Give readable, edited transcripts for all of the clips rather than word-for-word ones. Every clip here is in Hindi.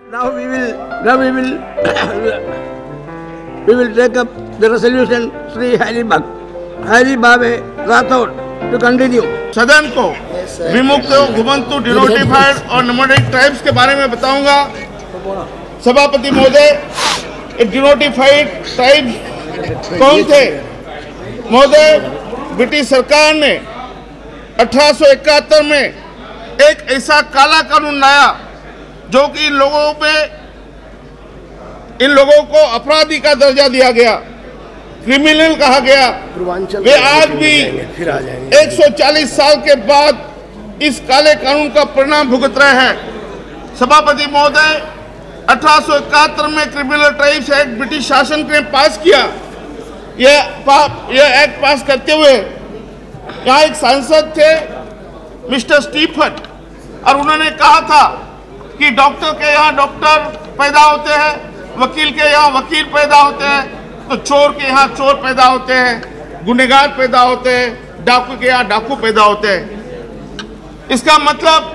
Now we will we will take up the resolution Sri Hari Bhave Rathod to continue. सदन को विमुक्त, घुमंतु, डिनोटिफाइड और नोमैडिक ट्राइब्स के बारे में बताऊंगा। सभापति महोदय, डिनोटिफाइड ट्राइब्स कौन थे? महोदय, ब्रिटिश सरकार ने 1871 में एक ऐसा काला कानून लाया जो कि इन लोगों को अपराधी का दर्जा दिया गया, क्रिमिनल कहा गया। वे आज भी 140 साल के बाद इस काले कानून का परिणाम भुगत रहे हैं। सभापति महोदय, 1871 में क्रिमिनल ट्राइब्स एक्ट ब्रिटिश शासन ने पास किया। यह एक्ट पास करते हुए यहाँ एक सांसद थे मिस्टर स्टीफन, और उन्होंने कहा था कि डॉक्टर के यहाँ डॉक्टर पैदा होते हैं, वकील के यहाँ वकील पैदा होते हैं, तो चोर के यहाँ चोर पैदा होते हैं, गुनहगार पैदा होते हैं, डाकू के यहाँ डाकू पैदा होते हैं। इसका मतलब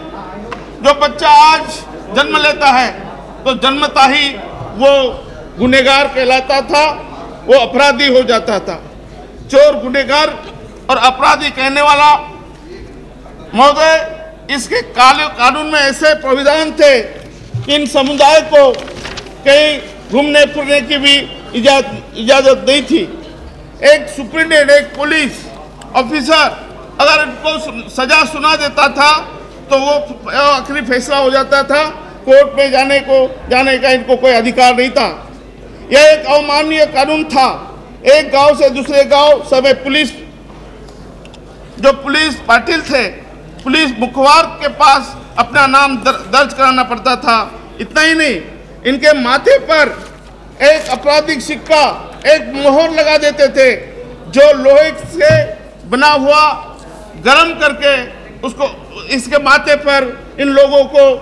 जो बच्चा आज जन्म लेता है तो जन्मता ही वो गुनहगार कहलाता था, वो अपराधी हो जाता था। चोर, गुनहगार और अपराधी कहने वाला, महोदय, इसके काले कानून में ऐसे प्रावधान थे कि इन समुदाय को कहीं घूमने फिरने की भी इजाजत नहीं थी। एक सुप्रिंटेंडेंट, एक पुलिस ऑफिसर अगर इनको सजा सुना देता था तो वो आखिरी फैसला हो जाता था, कोर्ट में जाने का इनको कोई अधिकार नहीं था। यह एक अमानवीय कानून था। एक गांव से दूसरे गांव समय पुलिस पाटिल थे, पुलिस मुखबार के पास अपना नाम दर्ज कराना पड़ता था। इतना ही नहीं, इनके माथे पर एक आपराधिक सिक्का, एक मोहर लगा देते थे जो लोहे से बना हुआ गरम करके उसको इसके माथे पर इन लोगों को,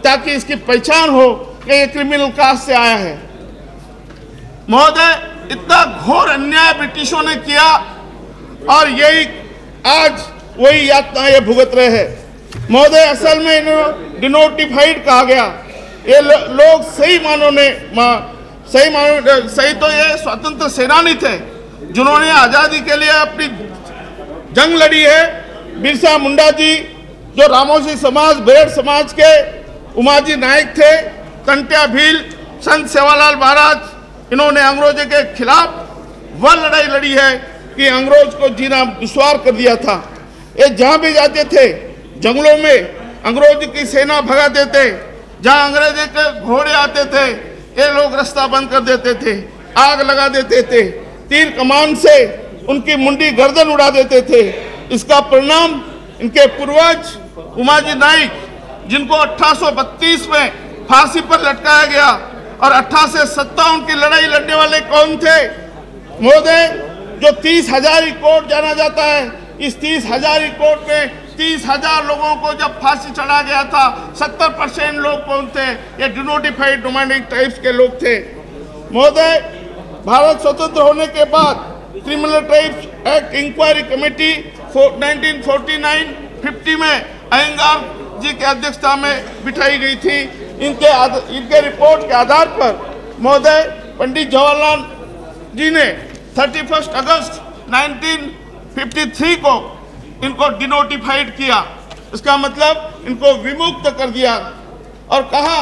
ताकि इसकी पहचान हो कि ये क्रिमिनल कास्ट से आया है। महोदय, इतना घोर अन्याय ब्रिटिशों ने किया और यही आज वही यातना ये भुगत रहे हैं। महोदय, असल में इन्हें डिनोटिफाइड कहा गया। ये लोग सही तो ये स्वतंत्र सेनानी थे जिन्होंने आज़ादी के लिए अपनी जंग लड़ी है। बिरसा मुंडा जी, जो रामोसी समाज, बेरड़ समाज के उमाजी नायक थे, तंटिया भील, संत सेवालाल महाराज, इन्होंने अंग्रेजों के खिलाफ वह लड़ाई लड़ी है कि अंग्रेज को जीना दुश्वार कर दिया था। ये जहाँ भी जाते थे जंगलों में अंग्रेज की सेना भगा देते, जहाँ अंग्रेजों के घोड़े आते थे ये लोग रास्ता बंद कर देते थे, आग लगा देते थे, तीर कमान से उनकी मुंडी गर्दन उड़ा देते थे। इसका परिणाम इनके पूर्वज उमाजी नाइक, जिनको 1832 में फांसी पर लटकाया गया, और 1857 की लड़ाई लड़ने वाले कौन थे? महोदय, जो 30,000 कोर्ट जाना जाता है, इस 30,000 कोर्ट में 30,000 लोगों को जब फांसी चढ़ा गया था, 70% लोग कौन थे? ये डिनोटिफाइड नोमैडिक ट्राइब्स के लोग थे। महोदय, भारत स्वतंत्र होने के बाद criminal tribes act inquiry committee 1949-50 में अयंगार जी की अध्यक्षता में बिठाई गई थी। इनके रिपोर्ट के आधार पर महोदय, पंडित जवाहरलाल जी ने 31 अगस्त 1953 को इनको डिनोटिफाइड किया। इसका मतलब इनको विमुक्त कर दिया और कहा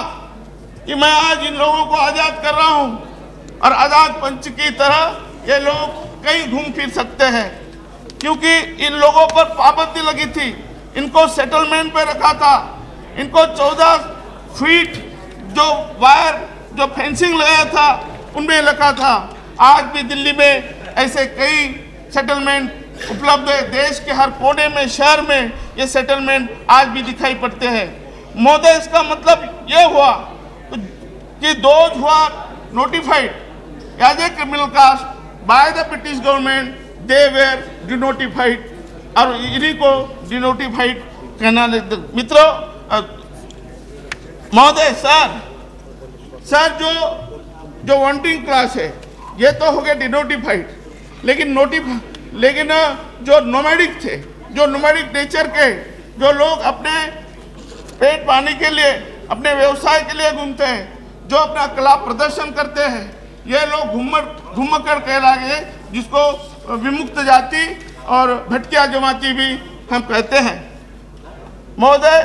कि मैं आज इन लोगों को आज़ाद कर रहा हूं, और आज़ाद पंच की तरह ये लोग कहीं घूम फिर सकते हैं, क्योंकि इन लोगों पर पाबंदी लगी थी। इनको सेटलमेंट पे रखा था, इनको 14 फीट जो वायर, जो फेंसिंग लगाया था, उनमें रखा था। आज भी दिल्ली में ऐसे कई सेटलमेंट उपलब्ध है। देश के हर कोने में, शहर में ये सेटलमेंट आज भी दिखाई पड़ते हैं। महोदय, इसका मतलब ये हुआ कि दोज हुआ notified as a criminal caste by the British government, they were denotified, और इन्हीं को डिनोटिफाइड कहना। मित्रों, महोदय, सर जो वांटिंग क्लास है ये तो हो गया डिनोटिफाइड, लेकिन जो नोमैडिक थे, जो नोमैडिक नेचर के, जो लोग अपने पेट पानी के लिए, अपने व्यवसाय के लिए घूमते हैं, जो अपना कला प्रदर्शन करते हैं, ये लोग घुमक्कड़ कहलाए, जिसको विमुक्त जाति और भटकिया जमाती भी हम कहते हैं। महोदय,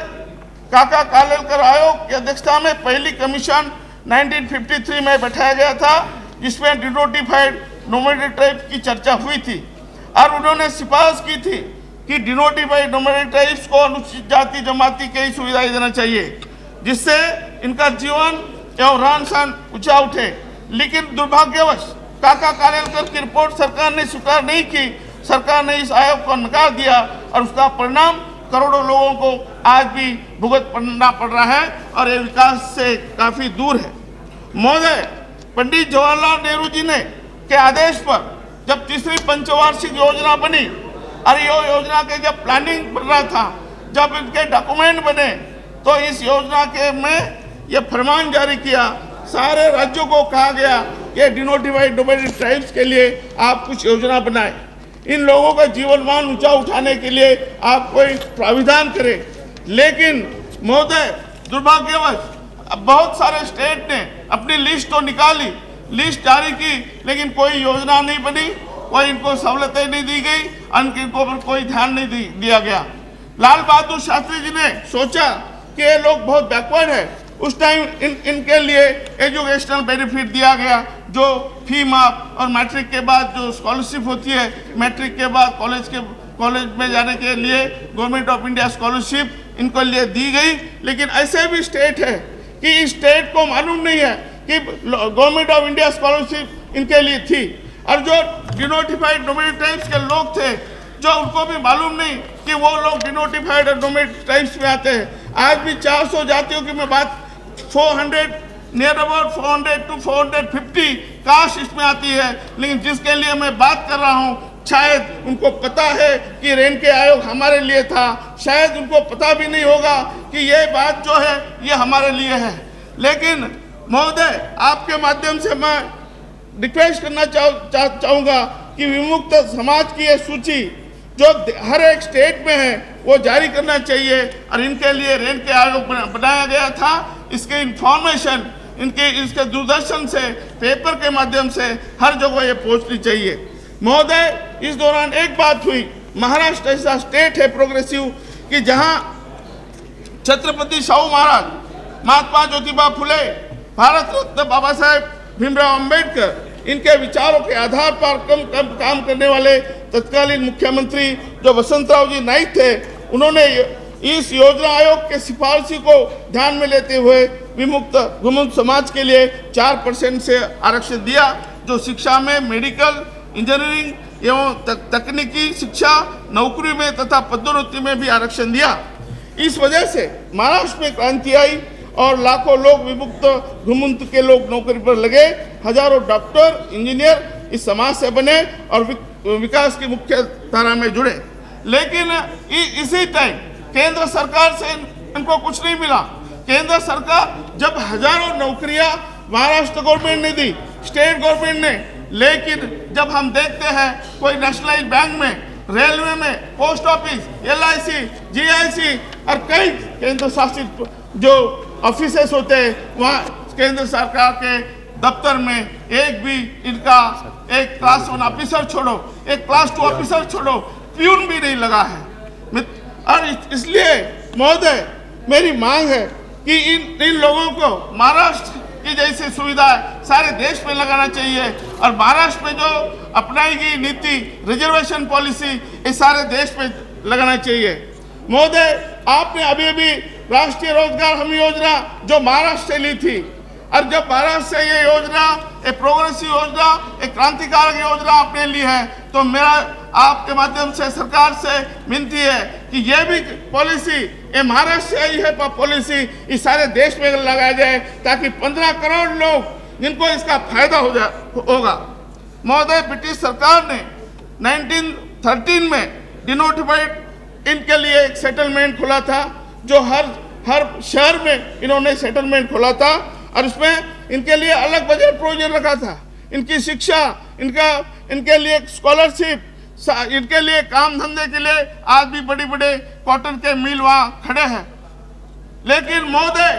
काका कालेलकर आयोग की अध्यक्षता में पहली कमीशन 1953 में बैठाया गया था, जिसमें डिनोटिफाइड नोमैडिक ट्राइब की चर्चा हुई थी और उन्होंने सिफारिश की थी कि डिनोटिफाइड नोमैडिक ट्राइब्स को अनुसूचित जाति जमाती की ही सुविधाएं देना चाहिए, जिससे इनका जीवन एवं रहन सहन ऊंचा उठे। लेकिन दुर्भाग्यवश काका कालेलकर की रिपोर्ट सरकार ने स्वीकार नहीं की। सरकार ने इस आयोग को नकार दिया और उसका परिणाम करोड़ों लोगों को आज भी भुगतना पड़ रहा है और ये विकास से काफी दूर है। महोदय, पंडित जवाहरलाल नेहरू जी ने के आदेश पर जब तीसरी पंचवार्षिक योजना बनी और ये योजना के जब प्लानिंग बन रहा था, जब इनके डॉक्यूमेंट बने, तो इस योजना के में ये फरमान जारी किया, सारे राज्यों को कहा गया ये डिनोटिफाइड नोमैडिक ट्राइब्स के लिए आप कुछ योजना बनाएं, इन लोगों का जीवन मान ऊंचा उठाने के लिए आप कोई प्राविधान करें। लेकिन महोदय, दुर्भाग्यवश अब बहुत सारे स्टेट ने अपनी लिस्ट तो निकाली, लिस्ट जारी की, लेकिन कोई योजना नहीं बनी, कोई इनको सहूलतें नहीं दी गई, इनको पर कोई ध्यान नहीं दिया गया। लाल बहादुर शास्त्री जी ने सोचा कि ये लोग बहुत बैकवर्ड है, उस टाइम इनके लिए एजुकेशनल बेनिफिट दिया गया, जो फी माफ और मैट्रिक के बाद जो स्कॉलरशिप होती है, मैट्रिक के बाद कॉलेज में जाने के लिए गवर्नमेंट ऑफ इंडिया स्कॉलरशिप इनको लिए दी गई। लेकिन ऐसे भी स्टेट है कि इस स्टेट को मालूम नहीं है कि गवर्नमेंट ऑफ इंडिया स्कॉलरशिप इनके लिए थी, और जो डिनोटिफाइड नोमैडिक ट्राइब्स के लोग थे, जो उनको भी मालूम नहीं कि वो लोग डिनोटिफाइड और नोमैडिक ट्राइब्स में आते हैं। आज भी 400 जातियों की मैं बात 400 नियर अबाउट 400 to 450 कास्ट इसमें आती है, लेकिन जिसके लिए मैं बात कर रहा हूँ शायद उनको पता है कि रेणके आयोग हमारे लिए था, शायद उनको पता भी नहीं होगा कि ये बात जो है ये हमारे लिए है। लेकिन महोदय, आपके माध्यम से मैं रिक्वेस्ट करना चाहूँगा कि विमुक्त समाज की ये सूची जो हर एक स्टेट में है वो जारी करना चाहिए, और इनके लिए रेणके आयोग बनाया गया था। इसके इंफॉर्मेशन इसके दूरदर्शन से, पेपर के माध्यम से हर जगह ये पहुंचनी चाहिए। महोदय, इस दौरान एक बात हुई, महाराष्ट्र ऐसा स्टेट है प्रोग्रेसिव कि जहां छत्रपति शाहू महाराज, महात्मा ज्योतिबा फुले, भारत रत्न बाबा साहेब भीमराव अंबेडकर, इनके विचारों के आधार पर कम काम करने वाले तत्कालीन मुख्यमंत्री जो वसंतराव जी नाइक थे, उन्होंने इस योजना आयोग के सिफारिशी को ध्यान में लेते हुए विमुक्त समाज के लिए 4% से आरक्षण दिया, जो शिक्षा में मेडिकल, इंजीनियरिंग एवं तकनीकी शिक्षा, नौकरी में तथा पदोन्नति में भी आरक्षण दिया। इस वजह से महाराष्ट्र में क्रांति आई और लाखों लोग विमुक्त के लोग नौकरी पर लगे, हजारों डॉक्टर, इंजीनियर इस समाज से बने और विकास की मुख्य धारा में जुड़े। लेकिन इसी टाइम केंद्र सरकार से इनको कुछ नहीं मिला। केंद्र सरकार जब हजारों नौकरियां महाराष्ट्र गवर्नमेंट ने दी, स्टेट गवर्नमेंट ने, लेकिन जब हम देखते हैं कोई नेशनलाइज बैंक में, रेलवे में, पोस्ट ऑफिस, LIC, GIC और कई केंद्र शासित जो ऑफिसेस होते हैं, वहाँ केंद्र सरकार के दफ्तर में एक भी इनका एक क्लास 1 ऑफिसर छोड़ो, एक क्लास 2 ऑफिसर छोड़ो, प्यून भी नहीं लगा है। और इसलिए महोदय, मेरी मांग है कि इन लोगों को महाराष्ट्र की जैसी सुविधाएं सारे देश में लगाना चाहिए, और महाराष्ट्र में जो अपनाई गई नीति रिजर्वेशन पॉलिसी इस सारे देश में लगाना चाहिए। महोदय, आपने अभी राष्ट्रीय रोजगार हमी योजना जो महाराष्ट्र से ली थी, और जब महाराष्ट्र से ये योजना, एक प्रोग्रेसिव योजना, एक क्रांतिकारक योजना आपने ली है, तो मेरा आपके माध्यम से सरकार से विनती है कि ये भी पॉलिसी, ये महाराष्ट्र से आई है पॉलिसी, इस सारे देश में लगाया जाए, ताकि 15 करोड़ लोग जिनको इसका फायदा होगा। महोदय, ब्रिटिश सरकार ने 1913 में डिनोटिफाइड इनके लिए एक सेटलमेंट खोला था, जो हर शहर में इन्होंने सेटलमेंट खोला था, और इसमें इनके लिए अलग बजट प्रोविजन रखा था। इनकी शिक्षा, इनके लिए स्कॉलरशिप, इनके लिए काम धंधे के लिए आज भी बड़े बड़े कॉटन के मिल वहाँ खड़े हैं। लेकिन महोदय,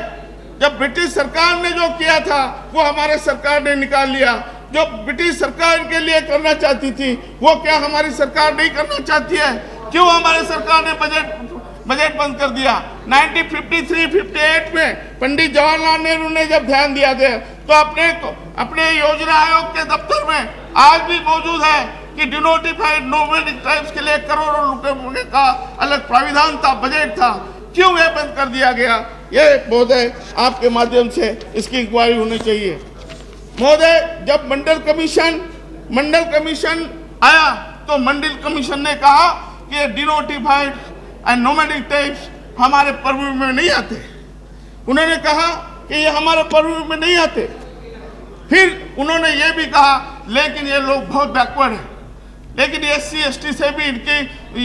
जब ब्रिटिश सरकार ने जो किया था वो हमारे सरकार ने निकाल लिया। जो ब्रिटिश सरकार के लिए करना चाहती थी वो क्या हमारी सरकार नहीं करना चाहती है? क्यों हमारी सरकार ने बजट बंद कर दिया? 1953-58 में पंडित जवाहरलाल नेहरू ने जब ध्यान दिया था तो अपने योजना आयोग के दफ्तर में आज भी मौजूद है कि डिनोटिफाइड नोमैडिक ट्राइब्स के लिए करोड़ों रुपए का अलग प्राविधान था, बजट था। क्यों यह बंद कर दिया गया? ये महोदय आपके माध्यम से इसकी इंक्वायरी होनी चाहिए। महोदय, जब मंडल कमीशन आया तो मंडल कमीशन ने कहा कि ये डिनोटिफाइड एंड नोमैडिक ट्राइब्स हमारे पर्व में नहीं आते। उन्होंने कहा कि ये हमारे पर्व में नहीं आते। फिर उन्होंने ये भी कहा लेकिन ये लोग बहुत बैकवर्ड हैं, लेकिन SC ST से भी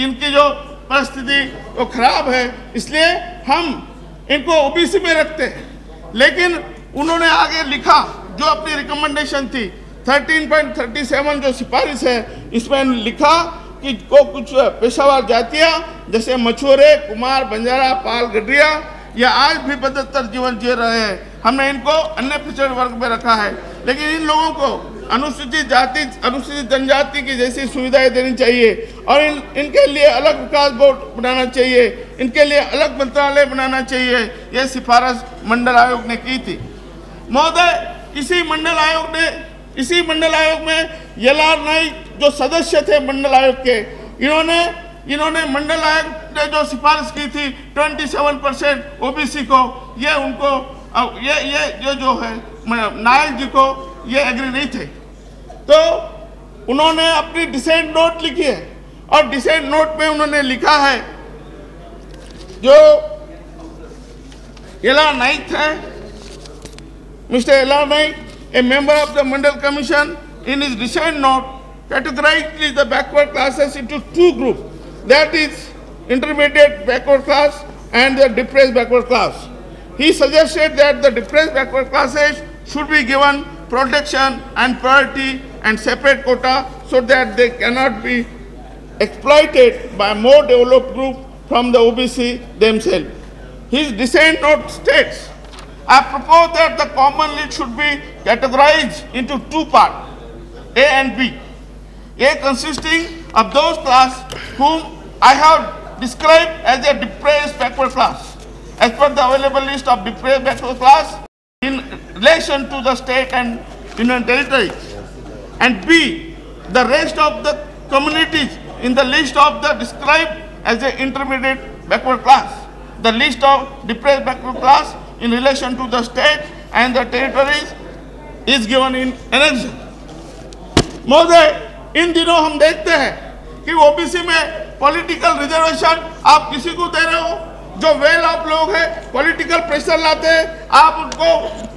इनकी जो परिस्थिति वो खराब है, इसलिए हम इनको OBC में रखते हैं। लेकिन उन्होंने आगे लिखा जो अपनी रिकमेंडेशन थी 13.37 जो सिफारिश है, इसमें लिखा कि कुछ पेशावर जातियां जैसे मछुआरे, कुमार, बंजारा, पाल, गडरिया ये आज भी बदतर जीवन जी रहे हैं। हमने इनको अन्य पिछड़े वर्ग में रखा है, लेकिन इन लोगों को अनुसूचित जाति, अनुसूचित जनजाति की जैसी सुविधाएं देनी चाहिए और इनके लिए अलग विकास बोर्ड बनाना चाहिए, इनके लिए अलग मंत्रालय बनाना चाहिए। यह सिफारिश मंडल आयोग ने की थी। महोदय, इसी मंडल आयोग में YLR नाइक जो सदस्य थे मंडल आयोग के, इन्होंने मंडल आयोग ने जो सिफारिश की थी 27% OBC को, ये उनको ये जो है नायक जी को ये एग्री नहीं थे। तो उन्होंने अपनी डिसेंट नोट लिखी है और डिसेंट नोट में उन्होंने लिखा है जो YLR नाइक थे, mister YLR Naik, a member of the Mandal Commission, in his dissent note categorized the backward classes into two groups, that is intermediate backward class and the depressed backward class. He suggested that the depressed backward classes should be given protection and priority and separate quota so that they cannot be exploited by more developed groups from the OBC themselves. His dissent note states, I propose that the common list should be categorized into two parts, A and B. A consisting of those class whom I have described as a depressed backward class, as per the available list of depressed backward class in relation to the state and union territories. And B, the rest of the communities in the list of the described as a intermediate backward class. The list of depressed backward class in relation to the state and the territories is given in annexure. महोदय, इन दिनों हम देखते हैं कि OBC में पॉलिटिकल रिजर्वेशन आप किसी को दे रहे हो, जो वेल ऑफ लोग हैं पॉलिटिकल प्रेशर लाते हैं, आप उनको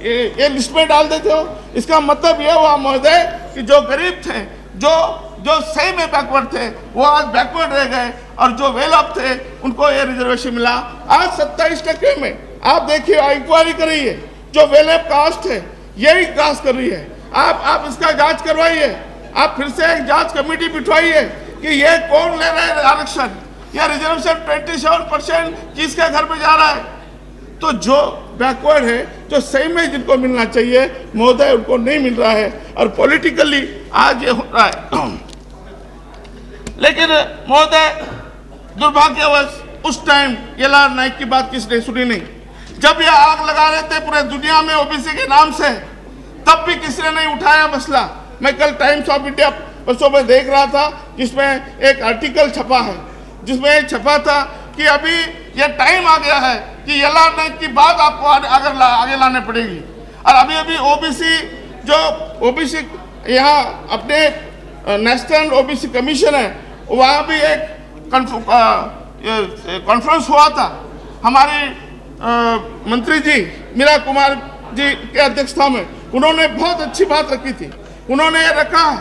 ये लिस्ट में डाल देते हो। इसका मतलब ये हुआ महोदय कि जो गरीब थे, जो सही में बैकवर्ड थे, वो आज बैकवर्ड रह गए और जो वेल ऑफ थे उनको ये रिजर्वेशन मिला। आज 27% में आप देखिए, इंक्वायरी करिए, जो वेल ऑफ कास्ट है यही क्रॉस कर रही है। आप इसका जांच करवाइए, आप फिर से एक जांच कमेटी बिठवाइए कि ये कौन ले रहा है आरक्षण, या रिजर्वेशन 27% किसके घर में जा रहा है। तो जो बैकवर्ड है, जो सही में जिनको मिलना चाहिए महोदय, उनको नहीं मिल रहा है और पॉलिटिकली आज ये हो रहा है। लेकिन महोदय, दुर्भाग्यवश उस टाइम YLR नाइक की बात किसने सुनी नहीं। जब ये आग लगा रहे थे पूरे दुनिया में OBC के नाम से, तब भी किसी ने नहीं उठाया मसला। मैं कल टाइम्स ऑफ इंडिया परसों में देख रहा था, जिसमें एक आर्टिकल छपा है, जिसमें छपा था कि अभी ये टाइम आ गया है कि YLR नाइक की बात आपको आगे लाने पड़ेगी। और अभी OBC यहाँ अपने नेशनल OBC कमीशन है, वहाँ भी एक कॉन्फ्रेंस हुआ था। हमारी मंत्री जी मीरा कुमार जी के अध्यक्षता में, उन्होंने बहुत अच्छी बात रखी थी। उन्होंने ये रखा है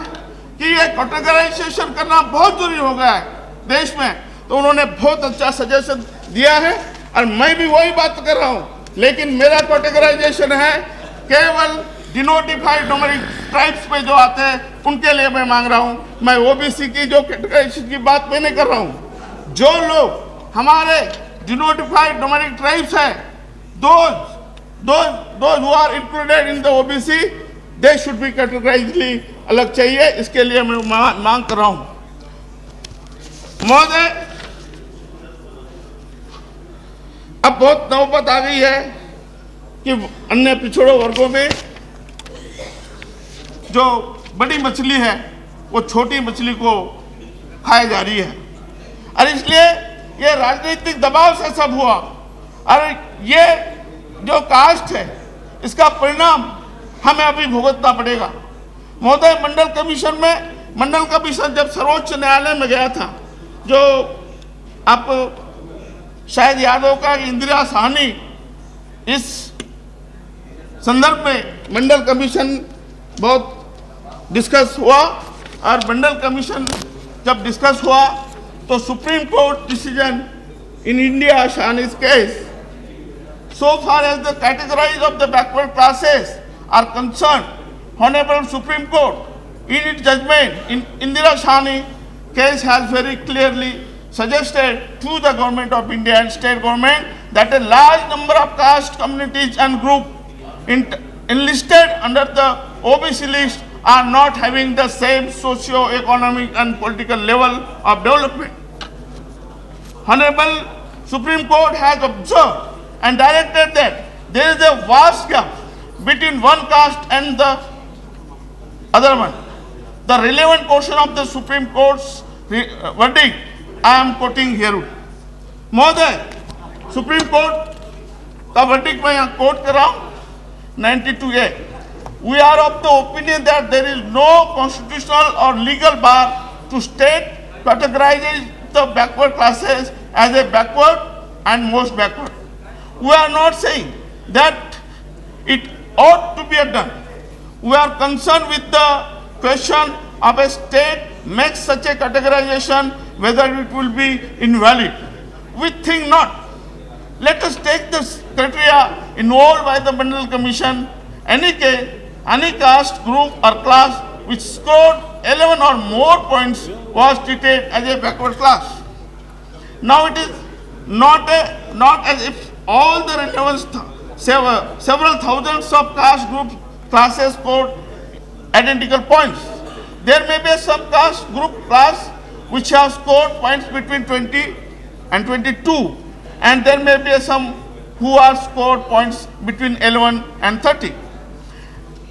कि ये कैटेगराइजेशन करना बहुत जरूरी हो गया है देश में, तो उन्होंने बहुत अच्छा सजेशन दिया है और मैं भी वही बात कर रहा हूँ। लेकिन मेरा कैटेगराइजेशन है केवल डिनोटिफाइड नोमैडिक ट्राइब्स पे जो आते हैं उनके लिए मैं मांग रहा हूँ। मैं OBC की जो कैटेगराइजेशन की बात मैं नहीं कर रहा हूँ। जो लोग हमारे डिनोटिफाइड नोमैडिक ट्राइब्स हैं, those who are included in the OBC, they should be categorically अलग चाहिए। इसके लिए मैं मांग कर रहा हूं। महोदय, अब बहुत नौबत आ गई है कि अन्य पिछड़े वर्गों में जो बड़ी मछली है वो छोटी मछली को खाई जा रही है, और इसलिए ये राजनीतिक दबाव से सब हुआ। और ये जो कास्ट है इसका परिणाम हमें अभी भुगतना पड़ेगा। महोदय, मंडल कमीशन जब सर्वोच्च न्यायालय में गया था, जो आप शायद याद होगा कि इंदिरा साहनी इस संदर्भ में मंडल कमीशन बहुत डिस्कस हुआ, और मंडल कमीशन जब डिस्कस हुआ तो supreme court decision in India Sawhney's case, so far as the categories of the backward classes are concerned, Honorable Supreme Court in its judgment in Indira Sahni case has very clearly suggested to the Government of India and state government that a large number of caste communities and groups enlisted under the OBC list are not having the same socio-economic and political level of development. Honorable Supreme Court has observed and directed that there is a vast gap between one caste and the other one. The relevant portion of the Supreme Court's verdict I am quoting here. महोदय, सुप्रीम कोर्ट का वर्डिक्ट मैं यहाँ कोट कर रहा हूँ 92A. We are of the opinion that there is no constitutional or legal bar to state categorizing the backward classes as a backward and most backward. We are not saying that it ought to be done. We are concerned with the question of a state makes such a categorization, whether it will be invalid. We think not. Let us take the criteria involved by the Mandal Commission. Any case, any caste, group or class which scored 11 or more points was treated as a backward class. Now it is not as if all the relevant several thousands of caste group classes scored identical points. There may be some caste group class which have scored points between 20 and 22, and there may be some who are scored points between 11 and 30.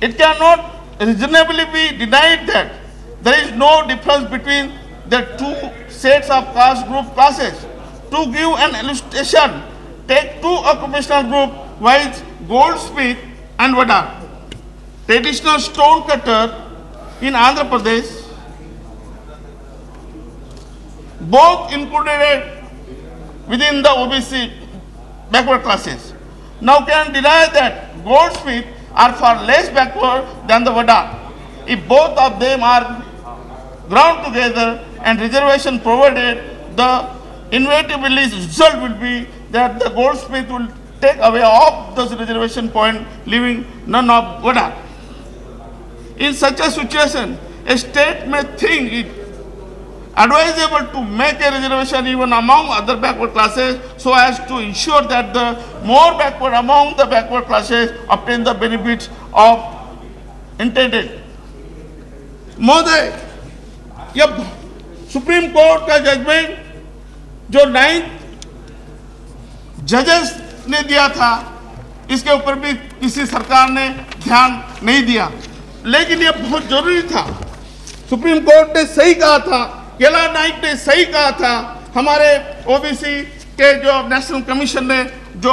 It cannot reasonably be denied that there is no difference between the two sets of caste group classes. To give an illustration, take two occupational groups, white goldsmith and Vadar. Traditional stone cutter in Andhra Pradesh, both included within the OBC backward classes. Now can deny that goldsmith are far less backward than the Vadar. If both of them are ground together and reservation provided, the inevitably result will be that the goldsmith will take away all those reservation points, leaving none of Vadar. In such a situation, a state may think it advisable to make a reservation even among other backward classes so as to ensure that the more backward among the backward classes obtain the benefits of intended. महोदय, जब सुप्रीम कोर्ट का जजमेंट जो 9th जजेस ने दिया था, इसके ऊपर भी किसी सरकार ने ध्यान नहीं दिया, लेकिन ये बहुत जरूरी था। सुप्रीम कोर्ट ने सही कहा था, केला नाइक ने सही कहा था, हमारे ओबीसी के जो नेशनल कमीशन ने जो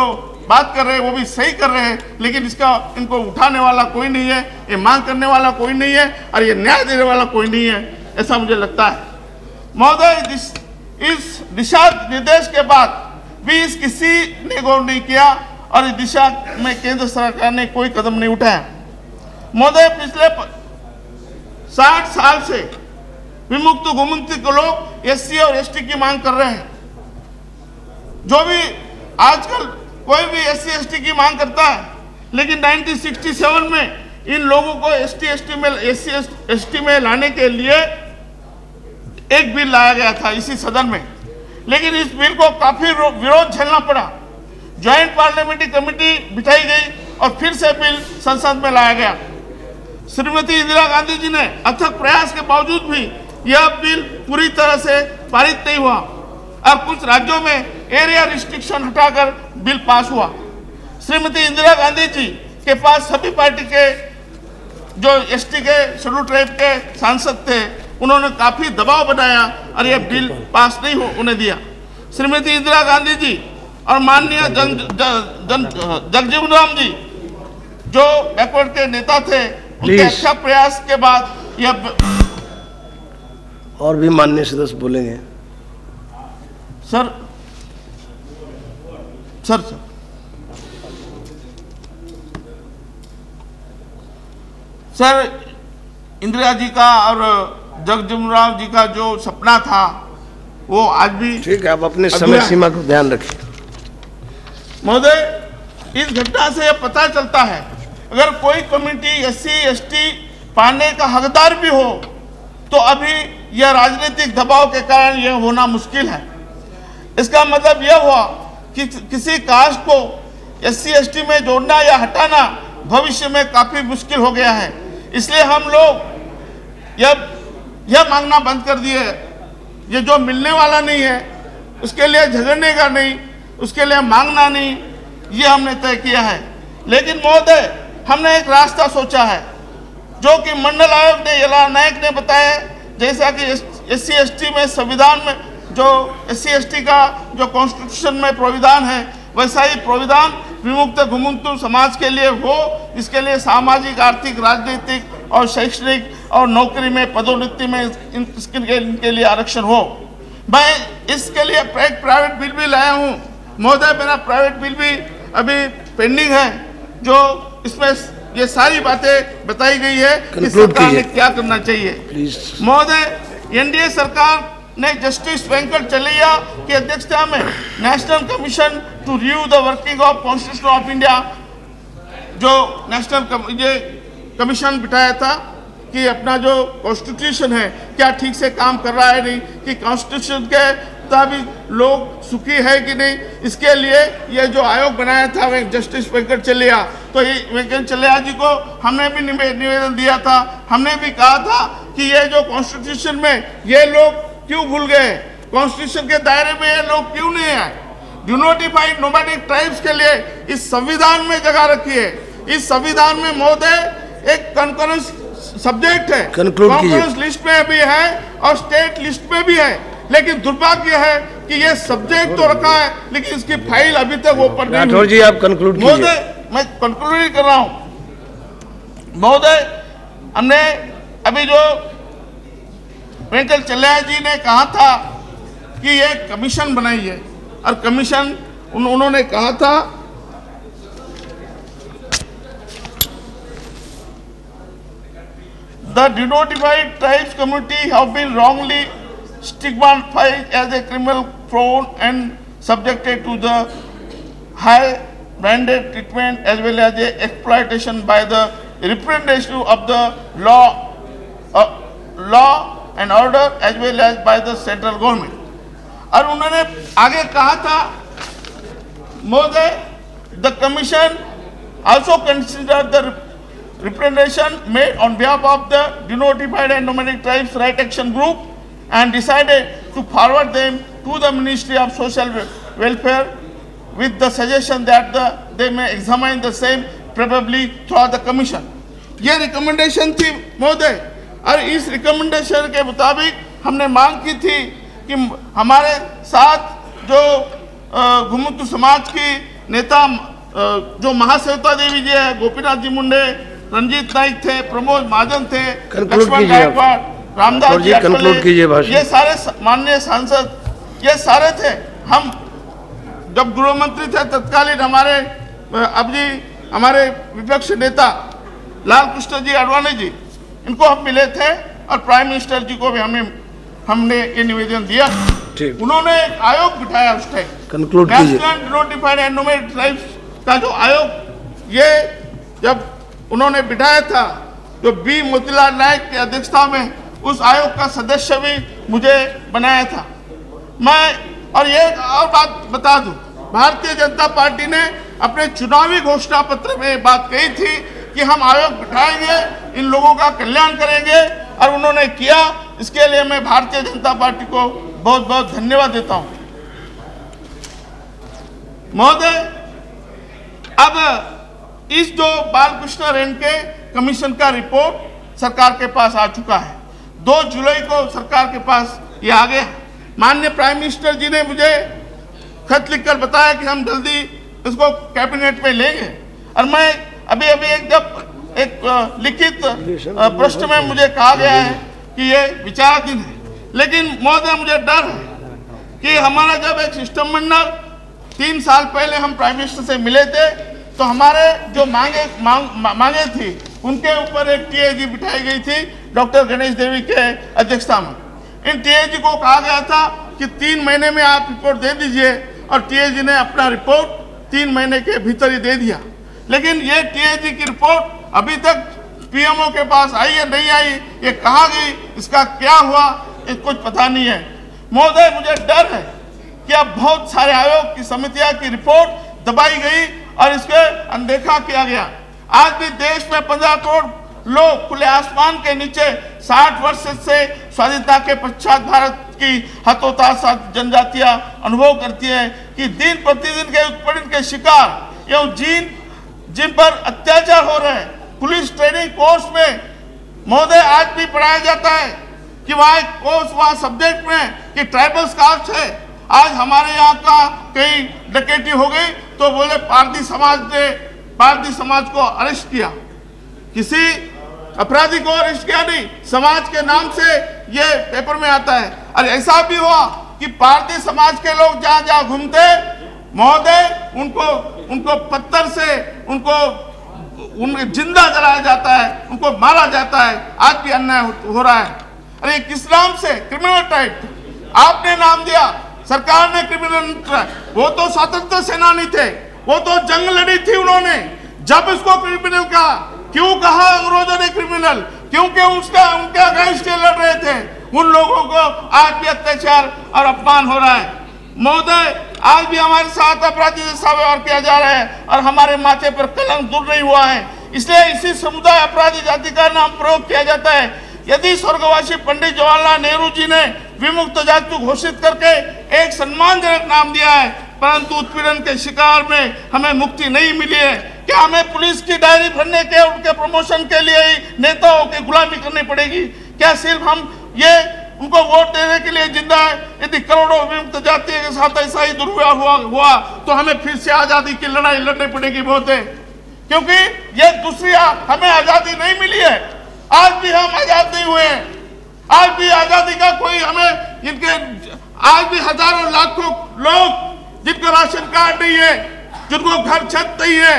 बात कर रहे हैं वो भी सही कर रहे हैं, लेकिन इसका इनको उठाने वाला कोई नहीं है, ये मांग करने वाला कोई नहीं है और ये न्याय देने वाला कोई नहीं है, ऐसा मुझे लगता है। महोदय, इस दिशा निर्देश के बाद भी इस किसी ने गौर नहीं किया और इस दिशा में केंद्र सरकार ने कोई कदम नहीं उठाया। महोदय, पिछले 60 साल से विमुक्त गोमुक्ति के लोग एससी और एसटी की मांग कर रहे हैं। जो भी आजकल कोई भी एससी एसटी की मांग करता है, लेकिन 1967 में इन लोगों को एससी एसटी में लाने के लिए एक बिल लाया गया था इसी सदन में, लेकिन इस बिल को काफी विरोध झेलना पड़ा। ज्वाइंट पार्लियामेंट्री कमेटी बिठाई गई और फिर से बिल संसद में लाया गया। श्रीमती इंदिरा गांधी जी ने अथक प्रयास के बावजूद भी यह बिल पूरी तरह से पारित नहीं हुआ और कुछ राज्यों में एरिया रिस्ट्रिक्शन हटाकर बिल पास हुआ। श्रीमती इंदिरा गांधी जी के पास सभी पार्टी के जो एसटी के शेड्यूल ट्राइब के सांसद थे, उन्होंने काफी दबाव बनाया और यह बिल पास नहीं होने दिया। श्रीमती इंदिरा गांधी जी और माननीय जगजीवन राम जी जो बैकवर्ड के नेता थे, उनके अच्छा प्रयास के बाद यह और भी माननीय सदस्य बोलेंगे। सर इंदिरा जी का और जगजीवन राम जी का जो सपना था वो आज भी ठीक है। आप अपने समय सीमा को ध्यान रखिए। महोदय, इस घटना से यह पता चलता है अगर कोई कम्युनिटी एससी एसटी पाने का हकदार भी हो तो अभी यह राजनीतिक दबाव के कारण यह होना मुश्किल है। इसका मतलब यह हुआ कि किसी कास्ट को एससी एसटी में जोड़ना या हटाना भविष्य में काफी मुश्किल हो गया है। इसलिए हम लोग यह मांगना बंद कर दिए, ये जो मिलने वाला नहीं है उसके लिए झगड़ने का नहीं, उसके लिए मांगना नहीं, ये हमने तय किया है। लेकिन महोदय, हमने एक रास्ता सोचा है जो कि मंडल आयोग ने यला नायक ने बताया, जैसा कि एससी एसटी में संविधान में जो एससी एसटी का जो कॉन्स्टिट्यूशन में प्राविधान है, वैसा ही प्राविधान विमुक्त घुमुक्त समाज के लिए हो, इसके लिए सामाजिक, आर्थिक, राजनीतिक और शैक्षणिक और नौकरी में, पदोन्नति में इनके लिए आरक्षण हो। मैं इसके लिए एक प्राइवेट बिल भी लाया हूँ महोदय। मेरा प्राइवेट बिल भी अभी पेंडिंग है, जो इसमें ये सारी बातें बताई गई है कि सरकार ने क्या करना चाहिए। महोदय, एनडीए सरकार ने जस्टिस वेंकट चलैया की अध्यक्षता में national commission to review the working of constitution of India जो नेशनल ये कमीशन बिठाया था कि अपना जो कॉन्स्टिट्यूशन है क्या ठीक से काम कर रहा है नहीं, कि कॉन्स्टिट्यूशन के मुताबिक लोग सुखी है कि नहीं। इसके लिए ये जो आयोग बनाया था जस्टिस वेंकट चलैया, तो ये वेंकट चलैया जी को हमने भी निवेदन दिया था। हमने भी कहा था कि ये जो कॉन्स्टिट्यूशन में ये लोग क्यों भूल गए, कॉन्स्टिट्यूशन के दायरे में ये लोग क्यों नहीं आए। डिनोटिफाइड नोमैडिक ट्राइब्स के लिए इस संविधान में जगह रखी है। इस संविधान में महोदय एक कंकरेंस सब्जेक्ट है, कंकरेंस लिस्ट में भी है और स्टेट लिस्ट में भी है। लेकिन दुर्भाग्य है कि ये सब्जेक्ट तो रखा है लेकिन इसकी फाइल अभी तक ओपन नहीं हुई। जी आप कंक्लूड कीजिए। महोदय, मैं कंक्लूड कर रहा हूं। महोदय, हमने अभी जो वेंकट चलैया जी ने कहा था कि ये कमीशन बनाई है और कमीशन उन्होंने कहा था the denotified tribes community have been wrongly stigmatized as a criminal prone and subjected to the high branded treatment as well as a exploitation by the representative of the law and order as well as by the central government. और उन्होंने आगे कहा था महोदय, the commission also considered the representation made on behalf of the denotified and nomadic tribes right action group and decided to forward them to the Ministry of Social Welfare with the suggestion that they may examine the same probably through the commission. ये रिकमेंडेशन थी महोदय, और इस रिकमेंडेशन के मुताबिक हमने मांग की थी कि हमारे साथ जो घुमुतु समाज की नेता जो महासेवता देवी जी है, गोपीनाथ जी मुंडे, रंजीत नाइक थे, प्रमोद महाजन थे, लक्ष्मण गायकवाड़, रामदास जी, कंक्लूड कीजिए भाषण। ये सारे माननीय सांसद ये सारे थे। हम जब गृह मंत्री थे तत्कालीन हमारे विपक्ष नेता लाल कृष्ण जी आडवाणी जी, इनको हम मिले थे और प्राइम मिनिस्टर जी को भी हमने ये निवेदन दिया। उन्होंने एक आयोग बिठाया उस time, national denotified and nomadic tribes का जो आयोग, ये जब उन्होंने बिठाया था जो बी मोतीलाल नायक की अध्यक्षता में, उस आयोग का सदस्य भी मुझे बनाया था। मैं और ये और बात बता दूं, भारतीय जनता पार्टी ने अपने चुनावी घोषणा पत्र में बात कही थी कि हम आयोग बिठाएंगे, इन लोगों का कल्याण करेंगे, और उन्होंने किया। इसके लिए मैं भारतीय जनता पार्टी को बहुत बहुत धन्यवाद देता हूं। महोदय, अब इस जो बालकृष्ण रेणके कमीशन का रिपोर्ट सरकार के पास आ चुका है। 2 जुलाई को सरकार के पास ये आ गया। माननीय प्राइम मिनिस्टर जी ने मुझे खत लिखकर बताया कि हम जल्दी इसको कैबिनेट में लेंगे, और मैं अभी एक लिखित प्रश्न में मुझे कहा गया है कि ये विचाराधीन है। लेकिन महोदय, मुझे डर है कि हमारा जब एक शिष्टमंडल 3 साल पहले हम प्राइम मिनिस्टर से मिले थे, तो हमारे जो मांगे थी उनके ऊपर एक टीएजी बिठाई गई थी डॉक्टर गणेश देवी के अध्यक्षता में। इन टीएजी को कहा गया था कि 3 महीने में आप रिपोर्ट दे दीजिए, और टीएजी ने अपना रिपोर्ट 3 महीने के भीतर ही दे दिया। लेकिन ये टीएजी की रिपोर्ट अभी तक पीएमओ के पास आई है नहीं आई, ये कहाँ गई, इसका क्या हुआ, ये कुछ पता नहीं है। महोदय, मुझे डर है कि अब बहुत सारे आयोग की समितियां की रिपोर्ट दबाई गई और इसके अनदेखा किया गया। आज भी देश में 15 करोड़ लोग खुले आसमान के नीचे 60 वर्ष से स्वाधीनता के पश्चात भारत की हतोताश जनजातियां अनुभव करती हैं कि दिन प्रतिदिन के उत्पीड़न के शिकार एवं जिन पर अत्याचार हो रहे हैं। पुलिस ट्रेनिंग कोर्स में महोदय आज भी पढ़ाया जाता है कि वहाँ सब्जेक्ट में कि ट्राइबल कास्ट है। आज हमारे यहाँ का कहीं डकैती हो गई तो बोले पारधी समाज ने पारधी समाज को अरेस्ट किया, किसी अपराधी को अरेस्ट किया नहीं, समाज के नाम से ये पेपर में आता है। और ऐसा भी हुआ कि पारधी समाज के लोग जहाँ जहाँ घूमते महोदय उनको पत्थर से उनको जिंदा जलाया जाता है, उनको मारा जाता है। आज भी अन्याय हो रहा है। अरे किस नाम से? क्रिमिनल टाइप आपने नाम दिया, सरकार ने क्रिमिनल। वो तो स्वतंत्र सेनानी थे, वो तो जंग लड़ी थी उन्होंने। जब इसको क्रिमिनल कहा, क्यों कहा अंग्रेजों ने क्रिमिनल? क्योंकि उनके अगेंस्ट लड़ रहे थे। उन लोगों को आज भी अत्याचार और अपमान हो रहा है। महोदय, आज भी हमारे साथ अपराधी जैसा व्यवहार किया जा रहा है और हमारे माथे पर कलंक दूर नहीं हुआ है। इसलिए इसी समुदाय अपराधी जाति का नाम प्रयोग किया जाता है। यदि स्वर्गवासी पंडित जवाहरलाल नेहरू जी ने विमुक्त जाति को घोषित करके एक सम्मानजनक नाम दिया है, परंतु उत्पीड़न के शिकार में हमें मुक्ति नहीं मिली है। क्या हमें पुलिस की डायरी भरने के उनके प्रमोशन के लिए ही नेताओं की गुलामी करनी पड़ेगी? क्या सिर्फ हम ये उनको वोट देने के लिए जिंदा है? यदि करोड़ों विमुक्त जातियों के साथ ऐसा ही दुर्व्यवहार हुआ तो हमें फिर से आजादी की लड़ाई लड़नी पड़ेगी बहुत है, क्योंकि ये दूसरी हमें आजादी नहीं मिली है। आज भी हम आजाद नहीं हुए हैं। आज भी आजादी का कोई हमें आज भी हजारों लाखों लोग जिनको राशन कार्ड नहीं है, जिनको घर छत नहीं है,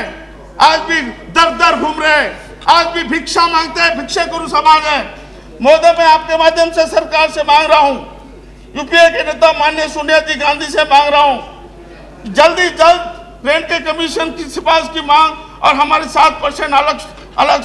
आज भी दर दर घूम रहे हैं, आज भी भिक्षा मांगते हैं, भिक्षाकुरु समाज है। महोदय, मैं आपके माध्यम से सरकार से मांग रहा हूं, यूपीए के नेता माननीय सोनिया जी गांधी से मांग रहा हूं, जल्दी जल्द रेणके कमीशन की सिफारिश की मांग और हमारे 7% अलग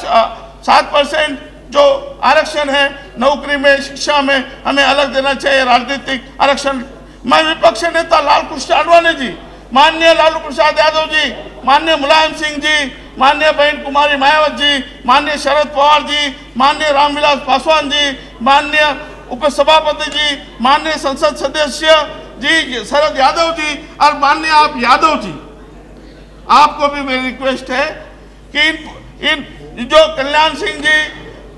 7% जो आरक्षण है नौकरी में, शिक्षा में हमें अलग देना चाहिए, राजनीतिक आरक्षण। मैं विपक्ष नेता लाल कृष्ण आडवाणी जी, माननीय लालू प्रसाद यादव जी, माननीय मुलायम सिंह जी, माननीय बहन कुमारी मायावती जी, माननीय शरद पवार जी, माननीय रामविलास पासवान जी, माननीय उपसभापति जी, माननीय संसद सदस्य जी शरद यादव जी और माननीय आप यादव जी, आपको भी मेरी रिक्वेस्ट है कि इन जो कल्याण सिंह जी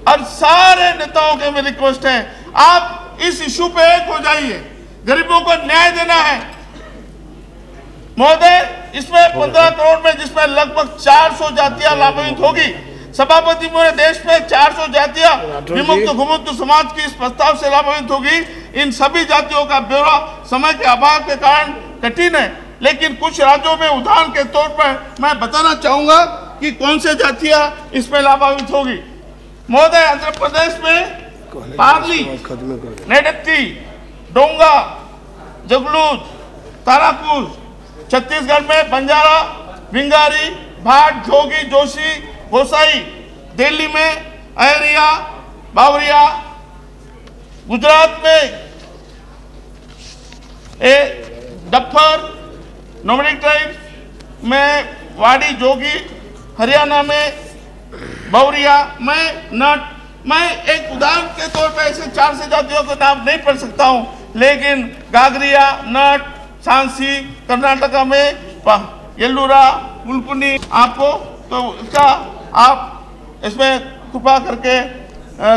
और सारे नेताओं के मेरी रिक्वेस्ट है, आप इस इशू पे एक हो जाइए। गरीबों को न्याय देना है महोदय। इसमें 15 करोड़ में जिसमें लगभग 400 जातियां लाभान्वित होगी। सभापति पूरे देश में 400 जातियां विमुक्त घुमुक्त समाज की इस प्रस्ताव से लाभान्वित होगी। इन सभी जातियों का ब्यौरा समय के अभाव के कारण कठिन है, लेकिन कुछ राज्यों में उदाहरण के तौर पर मैं बताना चाहूंगा कि कौन से जातियां इसमें लाभान्वित होगी। महोदय, आंध्र प्रदेश में पार्ली, नेडट्टी, डोंगा, जगलूज, ताराकुज, छत्तीसगढ़ में बंजारा, विंगारी, भाट, जोगी, जोशी, गोसाई, दिल्ली में अहरिया, बावरिया, गुजरात में डफर, नोमैडिक ट्राइब्स में वाड़ी जोगी, हरियाणा में बौरिया में नट। मैं एक उदाहरण के तौर पर ऐसे 4 से जातियों के नाम नहीं पढ़ सकता हूं, लेकिन गागरिया, नट, सांसी, कर्नाटका में येल्लूरा, मुलकुनी, आपको तो इसका आप इसमें कृपा करके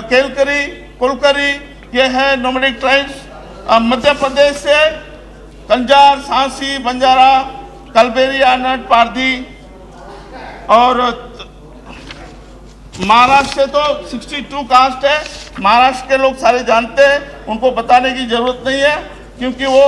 केलकरी, कोलकरी, ये है नोमैडिक ट्राइब्स। मध्य प्रदेश से कंजार, सांसी, बंजारा, कलबेरिया, नट, पारधी। और महाराष्ट्र से तो 62 कास्ट है। महाराष्ट्र के लोग सारे जानते हैं, उनको बताने की जरूरत नहीं है, क्योंकि वो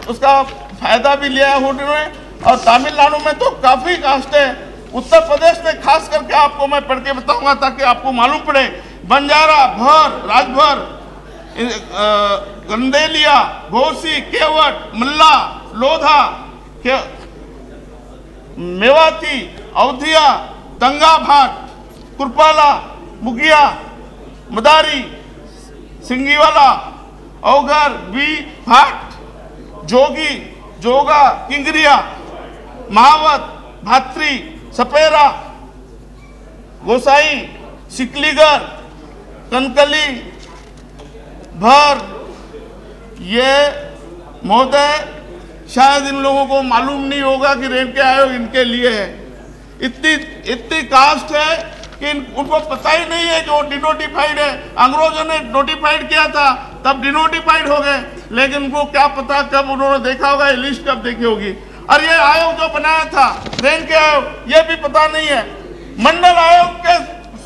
उसका फायदा भी लिया है उन्होंने। और तमिलनाडु में तो काफी कास्ट है। उत्तर प्रदेश में खास करके आपको मैं पढ़ के बताऊंगा ताकि आपको मालूम पड़े। बंजारा, भर, राजभर, गंदेलिया, भोसी, केवट, मल्ला, लोधा, मेवाती, अवधिया, दंगा भाट, कुरपाला, मुगिया, मदारी, सिंगीवाला, औगर, बी भाट, जोगी, जोगा, किंगरिया, महावत, भात्री, सपेरा, गोसाई, सिकलीगर, कनकली, भर। ये महोदय शायद इन लोगों को मालूम नहीं होगा कि रेणुका आयोग इनके लिए है। इतनी कास्ट है कि उनको पता ही नहीं है कि वो डिनोटिफाइड है। अंग्रेजों ने नोटिफाइड किया था, तब डिनोटिफाइड हो गए, लेकिन उनको क्या पता कब उन्होंने देखा होगा, ये लिस्ट कब देखी होगी। और ये आयोग जो बनाया था रेणुका आयोग, ये भी पता नहीं है। मंडल आयोग के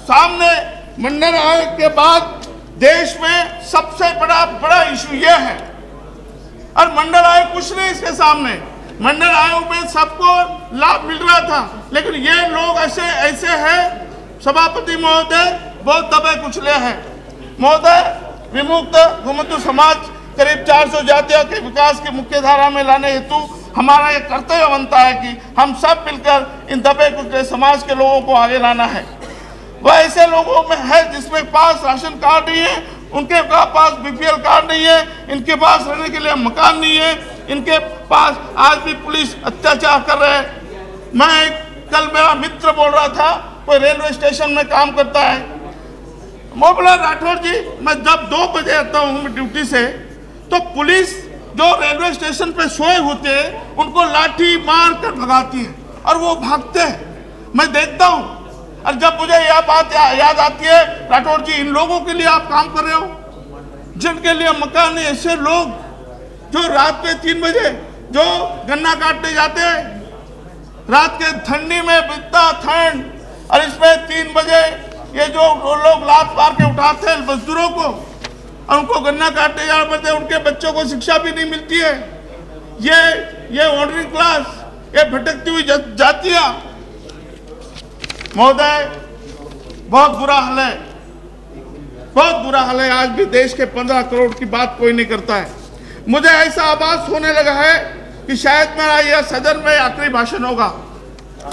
सामने, मंडल आयोग के बाद देश में सबसे बड़ा इशू ये है। और मंडल आयोग कुछ नहीं इसके सामने। मंडल आयोग में सबको लाभ मिल रहा था, लेकिन ये लोग ऐसे हैं। सभापति महोदय बहुत दबे कुचले हैं। महोदय, विमुक्त घुमंतु समाज करीब 400 जातियों के विकास की मुख्य धारा में लाने हेतु हमारा ये कर्तव्य बनता है कि हम सब मिलकर इन दबे कुचले समाज के लोगों को आगे लाना है। वह ऐसे लोगों में है जिसमें पास राशन कार्ड नहीं है, उनके पास बीपीएल कार्ड नहीं है, इनके पास रहने के लिए मकान नहीं है, इनके पास आज भी पुलिस अत्याचार कर रहे हैं। मैं कल मेरा मित्र बोल रहा था, कोई रेलवे स्टेशन में काम करता है, वो बोला राठौर जी मैं जब 2 बजे आता हूँ ड्यूटी से, तो पुलिस जो रेलवे स्टेशन पे सोए होते हैं उनको लाठी मार कर भगाती है और वो भागते हैं। मैं देखता हूँ और जब मुझे यह बात याद आती है, राठौर जी इन लोगों के लिए आप काम कर रहे हो जिनके लिए मकान नहीं। ऐसे लोग जो रात में 3 बजे जो गन्ना काटने जाते हैं, रात के ठंडी में बितना ठंड, और इसमें 3 बजे ये जो लोग लात मार के उठाते हैं मजदूरों को और उनको गन्ना काटने जाना पड़ता है, उनके बच्चों को शिक्षा भी नहीं मिलती है। ये ऑर्डरिंग क्लास, ये भटकती हुई जातियां। महोदय बहुत बुरा हाल है, बहुत बुरा हाल है। आज भी देश के 15 करोड़ की बात कोई नहीं करता है। मुझे ऐसा आभास होने लगा है कि शायद मेरा यह सदन में आखिरी भाषण होगा,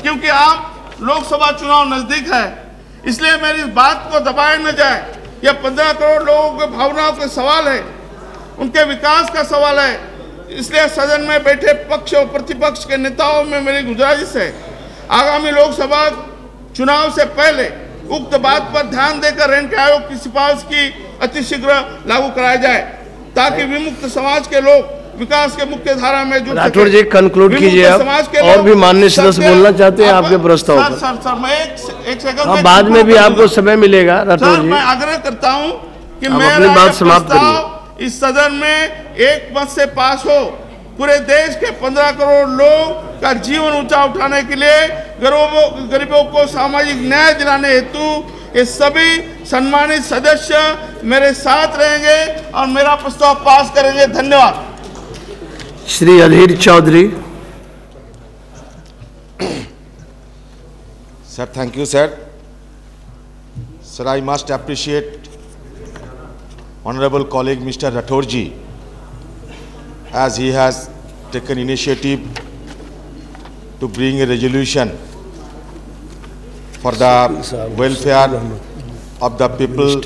क्योंकि आम लोकसभा चुनाव नजदीक है, इसलिए मेरी इस बात को दबाया न जाए। यह 15 करोड़ लोगों के भावनाओं के सवाल है, उनके विकास का सवाल है। इसलिए सदन में बैठे पक्ष और प्रतिपक्ष के नेताओं में मेरी गुजारिश है, आगामी लोकसभा चुनाव से पहले उक्त बात पर ध्यान देकर रेणुका आयोग की सिफारिश की अतिशीघ्र लागू कराया जाए, ताकि विमुक्त समाज के लोग विकास के मुख्य धारा में जुड़ सके। राठौर जी कंक्लूड कीजिए आप, और भी माननीय सदस्य बोलना चाहते हैं आपके प्रस्ताव पर। सर मैं एक सेकंड, बाद में भी आपको समय मिलेगा। राठौर जी मैं आग्रह करता हूं कि अपनी बात समाप्त करिए। इस सदन में एक मत से पास हो। पूरे देश के 15 करोड़ लोग का जीवन ऊंचा उठाने के लिए, गरीबों को सामाजिक न्याय दिलाने हेतु ये सभी सम्मानित सदस्य मेरे साथ रहेंगे और मेरा प्रस्ताव पास करेंगे। धन्यवाद। श्री अधीर Chaudhary. Sir, thank you, sir. Sir, I must appreciate Honorable colleague Mr. Rathore ji, as he has taken initiative to bring a resolution for the welfare of the people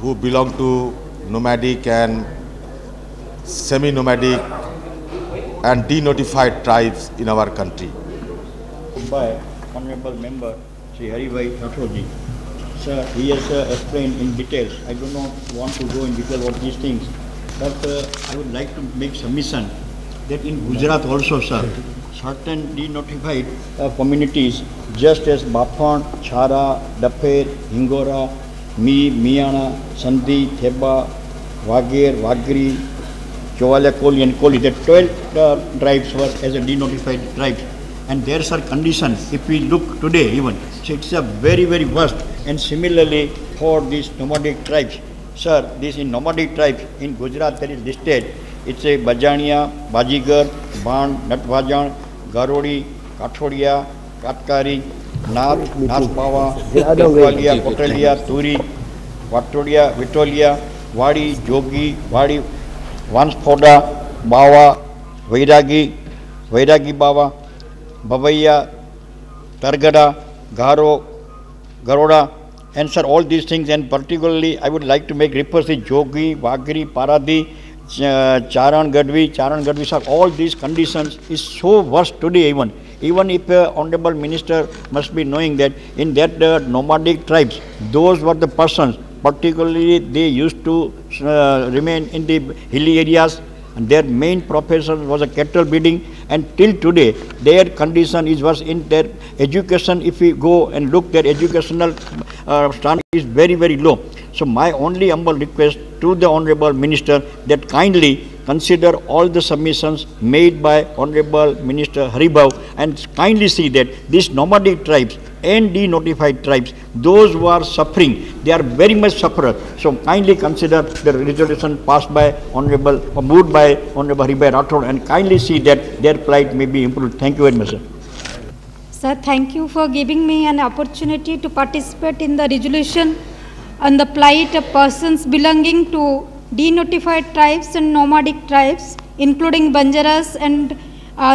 who belong to nomadic and semi-nomadic and denotified tribes in our country. made by Honorable Member Sri Haribhai Rathorji. Sir, he has explained in details. I do not want to go in detail of these things, but I would like to make submission that in Gujarat also, sir, certain denotified communities, just as Bafan, Chhara, Dapher, Hingora, Miana, Sandhi, Theba, Wagir, Wagri, Chowalia, Koli and Koli, the 12 tribes were as a denotified tribes. And there's are conditions, if we look today even, so it's a very, very worst. And similarly for these nomadic tribes, sir, these in nomadic tribes in Gujarat there is listed, it's a Bajania, Bajigar, Ban, Natvajan, Garodi, Kathodia, Katkari, Nath, Nathpawa, Kotalia, Kotalia, Turi, Vatodia, Vitolia, Wadi, Jogi, Wadi, Vanspoda, Bawa, Vairagi, Vairagi Bawa, Bavaya, Targada, Garo, Garoda, and sir, all these things, and particularly I would like to make reference to Jogi, Wagri, Paradi, Charan Gadvi, sir, all these conditions is so worst today even if Honorable Minister must be knowing that in that nomadic tribes, those were the persons, particularly they used to remain in the hilly areas, and their main profession was a cattle breeding, and till today their condition is worse in their education. If we go and look, their educational standard is very, very low. So my only humble request to the Honorable Minister that kindly consider all the submissions made by Honorable Minister Haribhai and kindly see that these nomadic tribes and denotified tribes, those who are suffering, they are very much sufferers. So kindly consider the resolution passed by Honorable, or moved by Honorable Haribhai Rathod, and kindly see that their plight may be improved. Thank you very much, sir. Sir, thank you for giving me an opportunity to participate in the resolution on the plight of persons belonging to denotified tribes and nomadic tribes, including Banjaras, and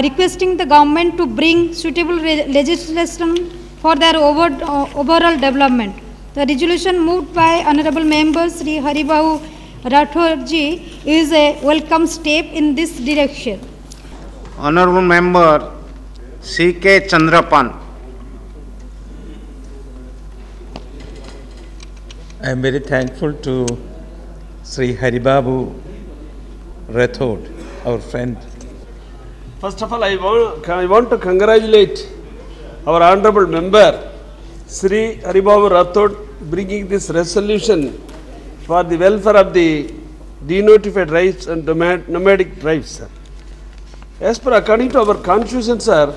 requesting the government to bring suitable legislation for their overall development. The resolution moved by Honorable Member Sri Haribhai Rathorji is a welcome step in this direction. Honorable Member C.K. Chandrapan. I am very thankful to Sri Haribabu Rathod, our friend. First of all, I want to congratulate our honorable member Sri Haribabu Rathod bringing this resolution for the welfare of the denotified tribes and nomadic tribes, sir. As per according to our constitution, sir,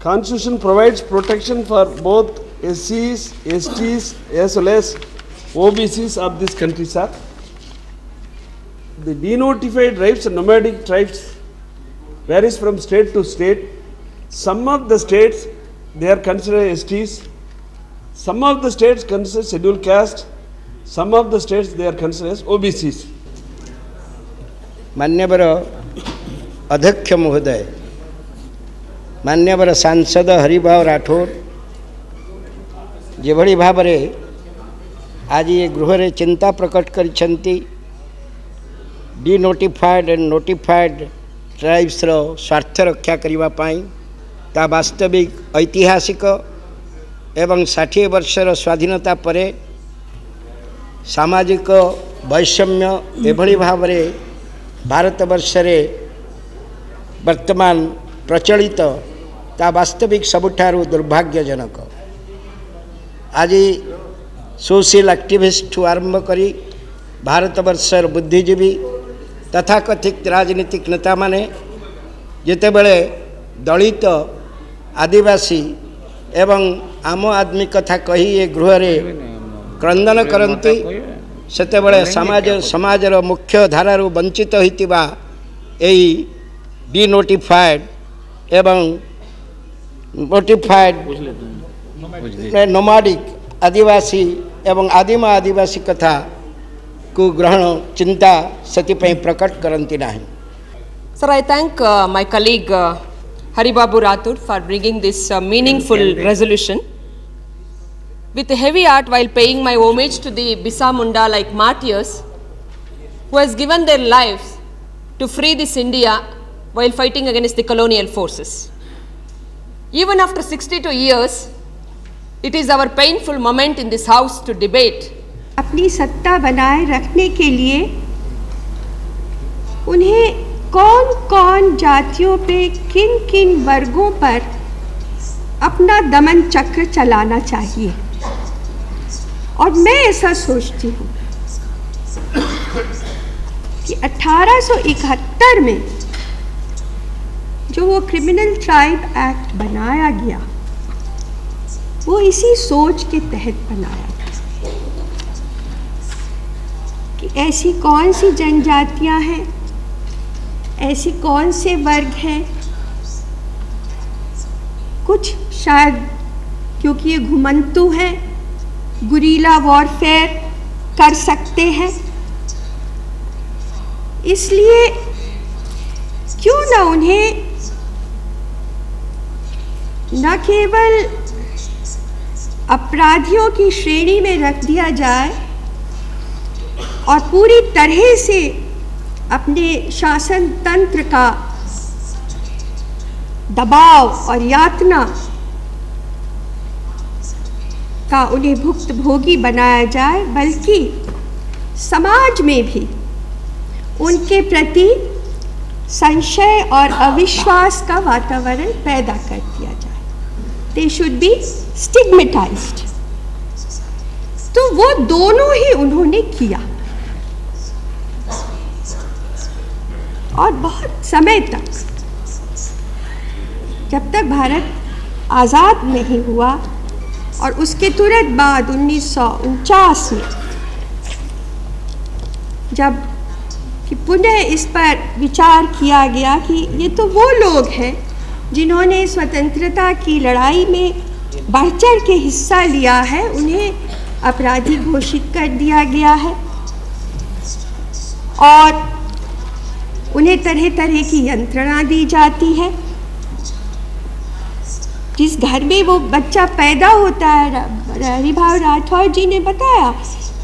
Constitution provides protection for both SCs, STs as well as OBCs of this country, sir. The denotified tribes and nomadic tribes varies from state to state. Some of the states they are considered STs, some of the states consider scheduled caste, some of the states they are considered as OBCs. मान्यवर अध्यक्ष महोदय, मान्यवर सांसद हरिभाई राठौर जेभली भाव आज ये गृह रे चिंता प्रकट करिसेंती डिनोटिफाइड एंड नोटिफाइड ट्राइब्स रो स्वार्थ रक्षा करिवा पाई ता वास्तविक ऐतिहासिक एवं 60 वर्षर स्वाधीनता परे सामाजिक वैषम्य एभली भाव भारतवर्ष रे वर्तमान प्रचलित ता वास्तविक सबुठारु दुर्भाग्यजनक। आज सोशल एक्टिविस्ट आरंभ करी भारतवर्षर बुद्धिजीवी तथाकथित राजनीतिक नेता माने जेतेबेले दलित आदिवासी एवं आम आदमी कथा कही ए गृह रे क्रंदन करती सेतेबेले समाजर मुख्य धारारु वंचित होइतिबा एई डिनोटिफाइड एवं नोटिफाइड नोमाडिक आदिवासी एवं आदिम आदिवासी कथा को ग्रहण चिंता सतिपय प्रकट करती नाही। Sir, I thank my colleague Haribabu Rathod for bringing this meaningful resolution. With a heavy heart, while paying my homage to the Bisa Munda like martyrs who has given their lives to free this India while fighting against the colonial forces. Even after 62 years, it is our painful moment in this house to debate. अपनी सत्ता बनाए रखने के लिए उन्हें कौन-कौन जातियों पे किन-किन वर्गों पर अपना दमन चक्र चलाना चाहिए। और मैं ऐसा सोचती हूँ कि 1871 में जो वो क्रिमिनल ट्राइब एक्ट बनाया गया, वो इसी सोच के तहत बनाया गया कि ऐसी कौन सी जनजातियां हैं, ऐसी कौन से वर्ग हैं, कुछ शायद क्योंकि ये घुमंतु हैं, गुरीला वॉरफेयर कर सकते हैं, इसलिए क्यों ना उन्हें न केवल अपराधियों की श्रेणी में रख दिया जाए और पूरी तरह से अपने शासन तंत्र का दबाव और यातना का उन्हें भुक्तभोगी बनाया जाए, बल्कि समाज में भी उनके प्रति संशय और अविश्वास का वातावरण पैदा कर दिया जाए। They should be stigmatized। तो वो दोनों ही उन्होंने किया और बहुत समय तक, जब तक भारत आज़ाद नहीं हुआ और उसके तुरंत बाद 1949 में जब कि पुनः इस पर विचार किया गया कि ये तो वो लोग हैं जिन्होंने स्वतंत्रता की लड़ाई में बढ़ चढ़ के हिस्सा लिया है, उन्हें अपराधी घोषित कर दिया गया है और उन्हें तरह तरह की यंत्रणा दी जाती है। जिस घर में वो बच्चा पैदा होता है, हरिभाव राठौर जी ने बताया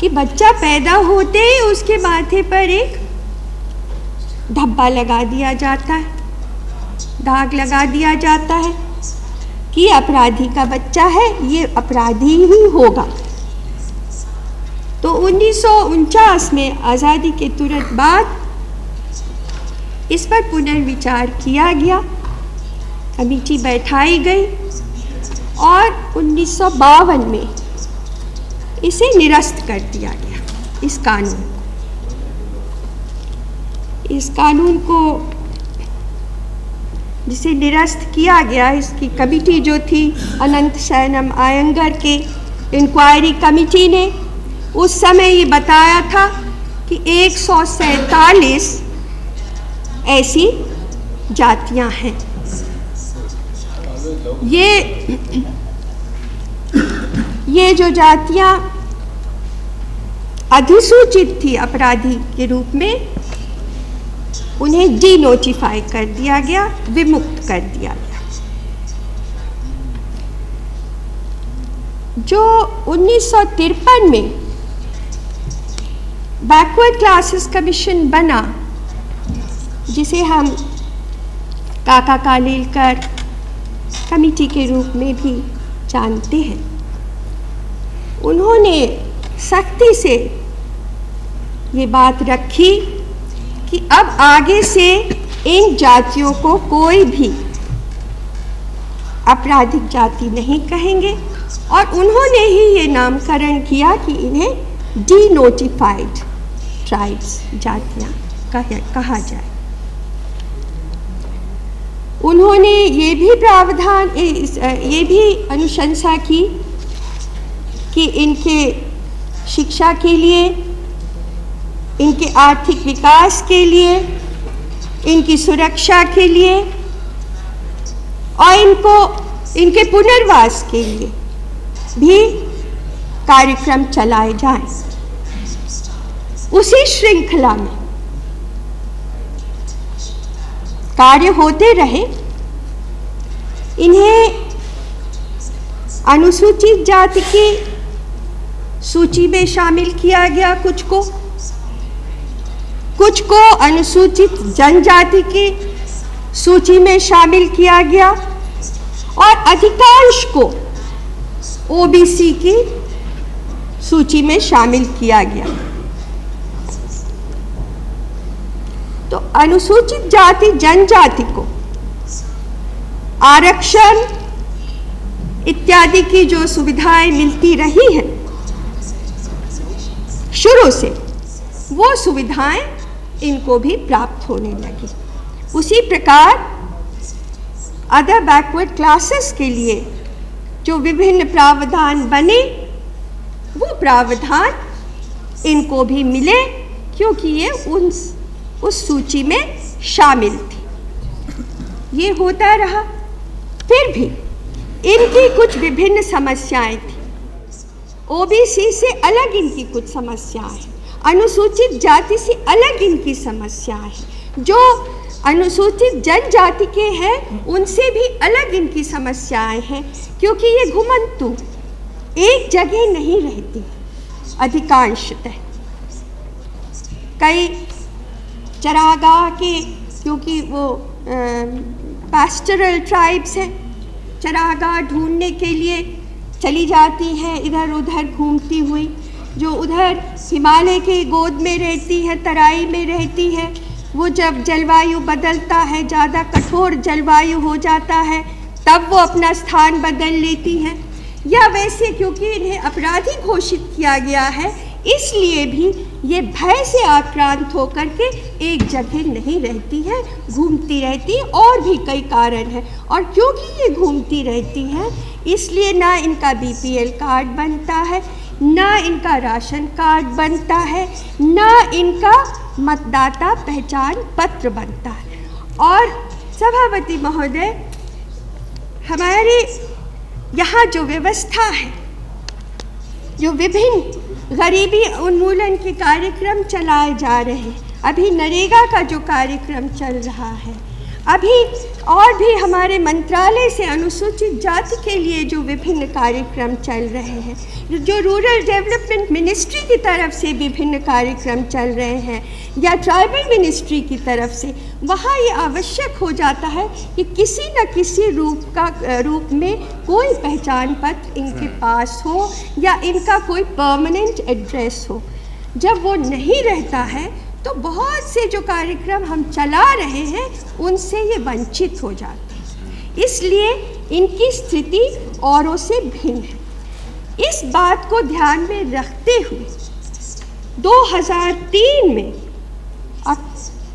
कि बच्चा पैदा होते ही उसके माथे पर एक धब्बा लगा दिया जाता है, दाग लगा दिया जाता है कि अपराधी का बच्चा है, ये अपराधी ही होगा। तो 1949 में आज़ादी के तुरंत बाद इस पर पुनर्विचार किया गया, कमेटी बैठाई गई और 1952 में इसे निरस्त कर दिया गया। इस कानून को जिसे निरस्त किया गया, इसकी कमेटी जो थी अनंत शयनम आयंगर के इंक्वायरी कमेटी ने उस समय ये बताया था कि 147 ऐसी जातियां हैं। ये जो जातियां अधिसूचित थी अपराधी के रूप में, उन्हें डीनोटिफाई कर दिया गया, विमुक्त कर दिया गया। जो 1953 में बैकवर्ड क्लासेस कमीशन बना, जिसे हम काका कालेलकर कमेटी के रूप में भी जानते हैं, उन्होंने सख्ती से ये बात रखी कि अब आगे से इन जातियों को कोई भी आपराधिक जाति नहीं कहेंगे और उन्होंने ही ये नामकरण किया कि इन्हें डीनोटिफाइड ट्राइब्स जातियां कहा जाए। उन्होंने ये भी प्रावधान, ये भी अनुशंसा की कि इनके शिक्षा के लिए, इनके आर्थिक विकास के लिए, इनकी सुरक्षा के लिए और इनके पुनर्वास के लिए भी कार्यक्रम चलाए जाएं। उसी श्रृंखला में कार्य होते रहे। इन्हें अनुसूचित जाति की सूची में शामिल किया गया कुछ को, कुछ को अनुसूचित जनजाति की सूची में शामिल किया गया और अधिकांश को ओबीसी की सूची में शामिल किया गया। तो अनुसूचित जाति जनजाति को आरक्षण इत्यादि की जो सुविधाएं मिलती रही हैं शुरू से, वो सुविधाएं इनको भी प्राप्त होने लगी। उसी प्रकार अदर बैकवर्ड क्लासेस के लिए जो विभिन्न प्रावधान बने, वो प्रावधान इनको भी मिले क्योंकि ये उस सूची में शामिल थी। ये होता रहा। फिर भी इनकी कुछ विभिन्न समस्याएं थी। ओबीसी से अलग इनकी कुछ समस्याएं हैं, अनुसूचित जाति से अलग इनकी समस्याएं हैं, जो अनुसूचित जनजाति के हैं उनसे भी अलग इनकी समस्याएं हैं, क्योंकि ये घुमंतु एक जगह नहीं रहती अधिकांशतः। कई चरागाह के, क्योंकि वो पैस्टोरल ट्राइब्स हैं, चरागाह ढूंढने के लिए चली जाती हैं इधर उधर घूमती हुई। जो उधर हिमालय के गोद में रहती है, तराई में रहती है, वो जब जलवायु बदलता है, ज़्यादा कठोर जलवायु हो जाता है, तब वो अपना स्थान बदल लेती हैं। या वैसे क्योंकि इन्हें अपराधी घोषित किया गया है, इसलिए भी ये भय से आक्रांत होकर के एक जगह नहीं रहती है, घूमती रहती है। और भी कई कारण हैं। और क्योंकि ये घूमती रहती हैं, इसलिए ना इनका बीपीएल कार्ड बनता है, ना इनका राशन कार्ड बनता है, ना इनका मतदाता पहचान पत्र बनता है। और सभापति महोदय, हमारे यहाँ जो व्यवस्था है, जो विभिन्न गरीबी उन्मूलन के कार्यक्रम चलाए जा रहे हैं, अभी नरेगा का जो कार्यक्रम चल रहा है, अभी और भी हमारे मंत्रालय से अनुसूचित जाति के लिए जो विभिन्न कार्यक्रम चल रहे हैं, जो रूरल डेवलपमेंट मिनिस्ट्री की तरफ से विभिन्न कार्यक्रम चल रहे हैं, या ट्राइबल मिनिस्ट्री की तरफ से, वहाँ ये आवश्यक हो जाता है कि किसी न किसी रूप में कोई पहचान पत्र इनके पास हो या इनका कोई परमानेंट एड्रेस हो। जब वो नहीं रहता है तो बहुत से जो कार्यक्रम हम चला रहे हैं उनसे ये वंचित हो जाते हैं। इसलिए इनकी स्थिति औरों से भिन्न है। इस बात को ध्यान में रखते हुए 2003 में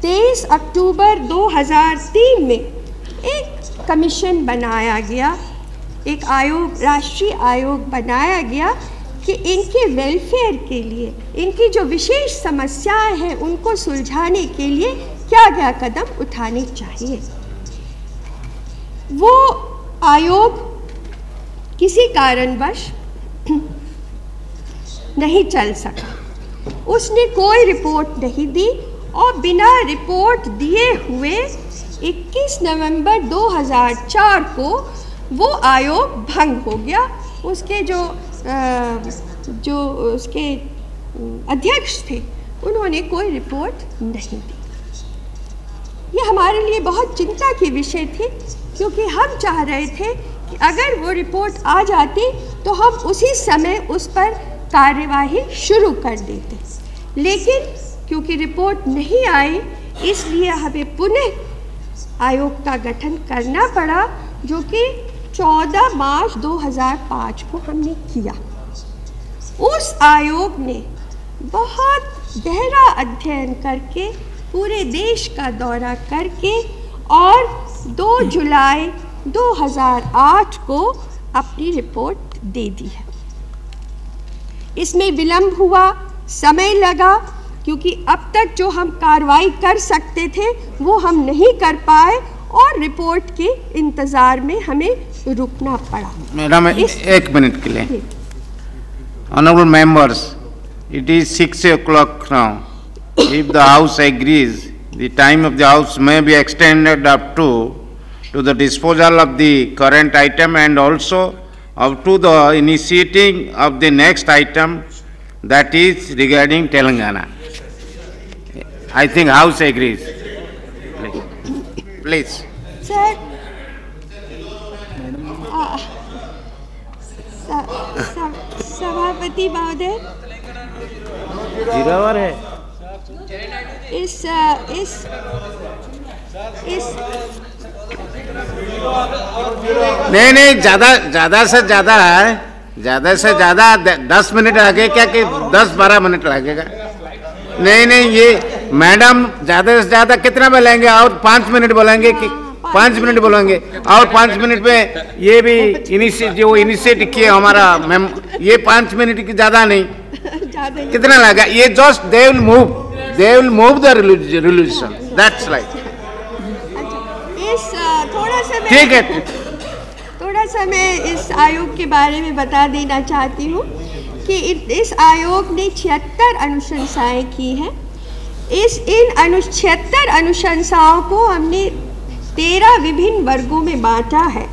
23 अक्टूबर 2003 में एक कमीशन बनाया गया, एक आयोग, राष्ट्रीय आयोग बनाया गया कि इनके वेलफेयर के लिए, इनकी जो विशेष समस्याएं हैं उनको सुलझाने के लिए क्या क्या कदम उठाने चाहिए। वो आयोग किसी कारणवश नहीं चल सका, उसने कोई रिपोर्ट नहीं दी और बिना रिपोर्ट दिए हुए 21 नवंबर 2004 को वो आयोग भंग हो गया। उसके जो उसके अध्यक्ष थे, उन्होंने कोई रिपोर्ट नहीं दी। ये हमारे लिए बहुत चिंता की विषय थी, क्योंकि हम चाह रहे थे कि अगर वो रिपोर्ट आ जाती तो हम उसी समय उस पर कार्यवाही शुरू कर देते। लेकिन क्योंकि रिपोर्ट नहीं आई, इसलिए हमें पुनः आयोग का गठन करना पड़ा, जो कि 14 मार्च 2005 को हमने किया। उस आयोग ने बहुत गहरा अध्ययन करके, पूरे देश का दौरा करके और 2 जुलाई 2008 को अपनी रिपोर्ट दे दी है। इसमें विलंब हुआ, समय लगा, क्योंकि अब तक जो हम कार्रवाई कर सकते थे वो हम नहीं कर पाए और रिपोर्ट के इंतज़ार में हमें रुकना पड़ा। मैडम, एक मिनट के लिए। Honorable members, it is 6 o'clock now. If the House agrees, the time of the House may be extended up to the disposal of the current item and also up to the initiating of the next item, that is regarding Telangana. I think House agrees. Please. Sir, सभापति महोदय, जीरावर है। इस नहीं, ज्यादा से ज्यादा है, ज्यादा से ज्यादा 10 मिनट लगे क्या कि 10-12 मिनट लगेगा? नहीं, ये मैडम ज्यादा से ज्यादा कितना बोलेंगे? और 5 मिनट बोलेंगे कि 5 मिनट बोलेंगे? और 5 मिनट में ये भी इनिशिएट किए हमारा मैम, ये 5 मिनट की ज्यादा नहीं, कितना लगा? ये just they will move the resolution, that's like. ठीक है, थोड़ा सा मैं इस आयोग के बारे में बता देना चाहती हूँ कि इस आयोग ने 76 अनुशंसाएं की हैं। इन 76 अनुशंसाओं को हमने 13 विभिन्न वर्गों में बांटा है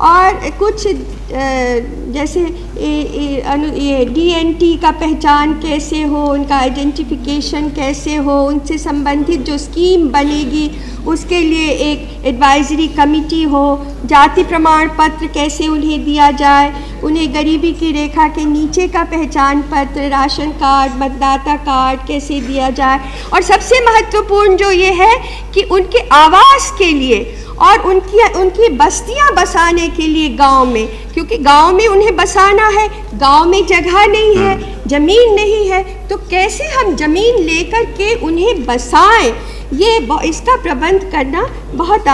और कुछ जैसे ये DNT का पहचान कैसे हो, उनका आइडेंटिफिकेशन कैसे हो, उनसे संबंधित जो स्कीम बनेगी उसके लिए एक एडवाइजरी कमेटी हो, जाति प्रमाण पत्र कैसे उन्हें दिया जाए, उन्हें गरीबी की रेखा के नीचे का पहचान पत्र, राशन कार्ड, मतदाता कार्ड कैसे दिया जाए, और सबसे महत्वपूर्ण जो ये है कि उनके आवास के लिए और उनकी बस्तियां बसाने के लिए गांव में, क्योंकि गांव में उन्हें बसाना है, गांव में जगह नहीं है, ज़मीन नहीं है, तो कैसे हम ज़मीन लेकर के उन्हें बसाएं, ये इसका प्रबंध करना बहुत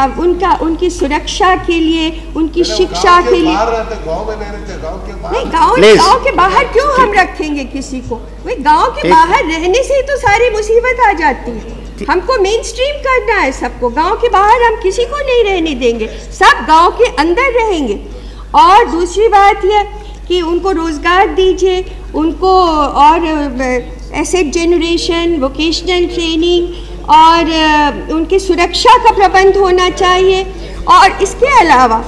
उनकी सुरक्षा के लिए, उनकी शिक्षा के लिए। नहीं, गांव के बाहर क्यों हम रखेंगे किसी को? भाई गांव के बाहर रहने से तो सारी मुसीबत आ जाती है। हमको मेन स्ट्रीम करना है सबको, गांव के बाहर हम किसी को नहीं रहने देंगे, सब गांव के अंदर रहेंगे। और दूसरी बात यह कि उनको रोज़गार दीजिए, उनको और एसेट जनरेशन, वोकेशनल ट्रेनिंग और उनकी सुरक्षा का प्रबंध होना चाहिए। और इसके अलावा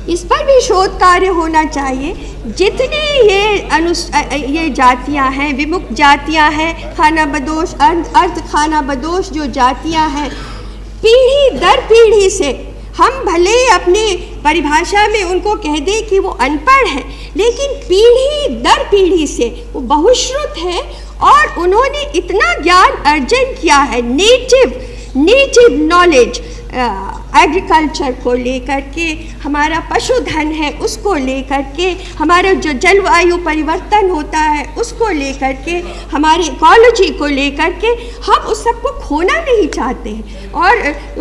इस पर भी शोध कार्य होना चाहिए। जितने ये जातियां हैं, विमुक्त जातियां हैं, खानाबदोश, अर्ध खानाबदोश जो जातियां हैं, पीढ़ी दर पीढ़ी से हम भले अपने परिभाषा में उनको कह दें कि वो अनपढ़ है, लेकिन पीढ़ी दर पीढ़ी से वो बहुश्रुत है और उन्होंने इतना ज्ञान अर्जन किया है, नेटिव नॉलेज, एग्रीकल्चर को लेकर के, हमारा पशुधन है उसको लेकर के, हमारा जो जलवायु परिवर्तन होता है उसको लेकर के, हमारे इकोलॉजी को लेकर के, हम उस सबको खोना नहीं चाहते हैं। और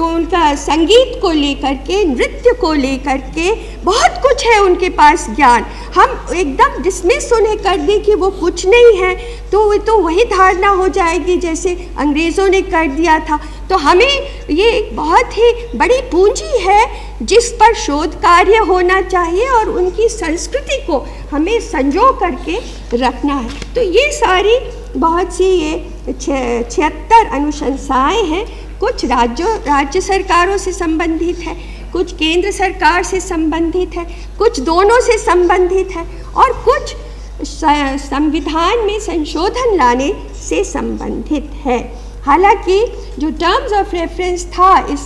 उनका संगीत को लेकर के, नृत्य को लेकर के बहुत कुछ है उनके पास ज्ञान। हम एकदम डिसमिस उन्हें कर दें कि वो कुछ नहीं है, तो वही धारणा हो जाएगी जैसे अंग्रेज़ों ने कर दिया था। तो हमें ये एक बहुत ही बड़ी पूंजी है जिस पर शोध कार्य होना चाहिए और उनकी संस्कृति को हमें संजो करके रखना है। तो ये सारी बहुत सी ये 76 अनुशंसाएं हैं। कुछ राज्य सरकारों से संबंधित है, कुछ केंद्र सरकार से संबंधित है, कुछ दोनों से संबंधित है और कुछ संविधान में संशोधन लाने से संबंधित है। हालांकि जो टर्म्स ऑफ रेफरेंस था इस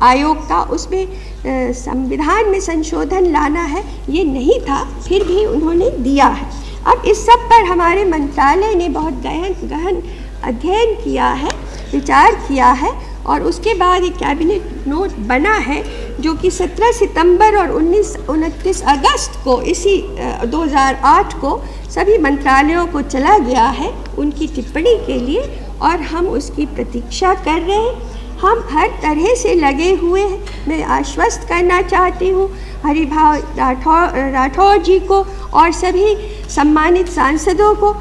आयोग का, उसमें संविधान में संशोधन लाना है ये नहीं था, फिर भी उन्होंने दिया है। अब इस सब पर हमारे मंत्रालय ने बहुत गहन अध्ययन किया है, विचार किया है और उसके बाद एक कैबिनेट नोट बना है जो कि 17 सितंबर और 29 अगस्त को इसी 2008 को सभी मंत्रालयों को चला गया है उनकी टिप्पणी के लिए और हम उसकी प्रतीक्षा कर रहे हैं। हम हर तरह से लगे हुए हैं। मैं आश्वस्त करना चाहती हूँ हरिभाव राठौर जी को और सभी सम्मानित सांसदों को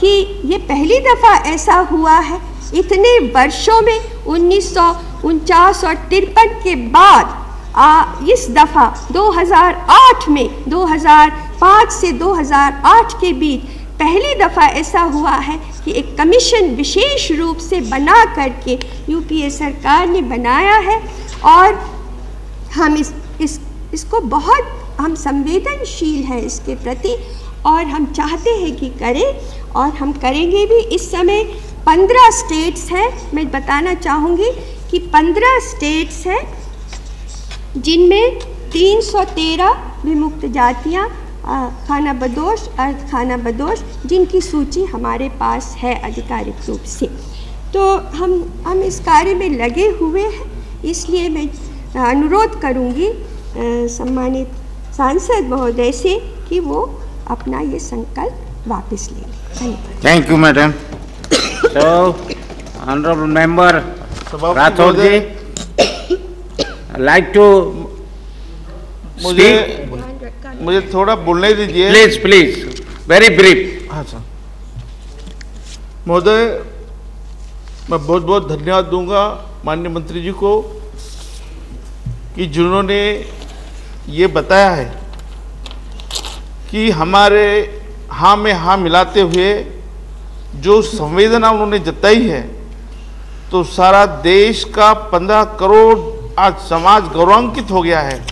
कि ये पहली दफ़ा ऐसा हुआ है इतने वर्षों में, 1949 और 53 के बाद इस दफ़ा 2008 में, 2005 से 2008 के बीच पहली दफ़ा ऐसा हुआ है कि एक कमीशन विशेष रूप से बना करके यूपीए सरकार ने बनाया है और हम इसको बहुत हम संवेदनशील हैं इसके प्रति और हम चाहते हैं कि करें और हम करेंगे भी। इस समय 15 स्टेट्स हैं। मैं बताना चाहूँगी कि 15 स्टेट्स हैं जिनमें 313 विमुक्त जातियाँ, खाना बदोश, अर्ध खाना बदोश, जिनकी सूची हमारे पास है आधिकारिक रूप से। तो हम इस कार्य में लगे हुए हैं, इसलिए मैं अनुरोध करूँगी सम्मानित सांसद महोदय से कि वो अपना ये संकल्प वापस ले लें। Thank you madam. तो honourable member Rathore ji, like to मुझे थोड़ा बोलने दीजिए। Please please, very brief. हाँ सर महोदय, मैं बहुत बहुत धन्यवाद दूंगा माननीय मंत्री जी को कि जिन्होंने ये बताया है कि हमारे हाँ में हाँ मिलाते हुए जो संवेदना उन्होंने जताई है, तो सारा देश का 15 करोड़ आज समाज गौरवान्वित हो गया है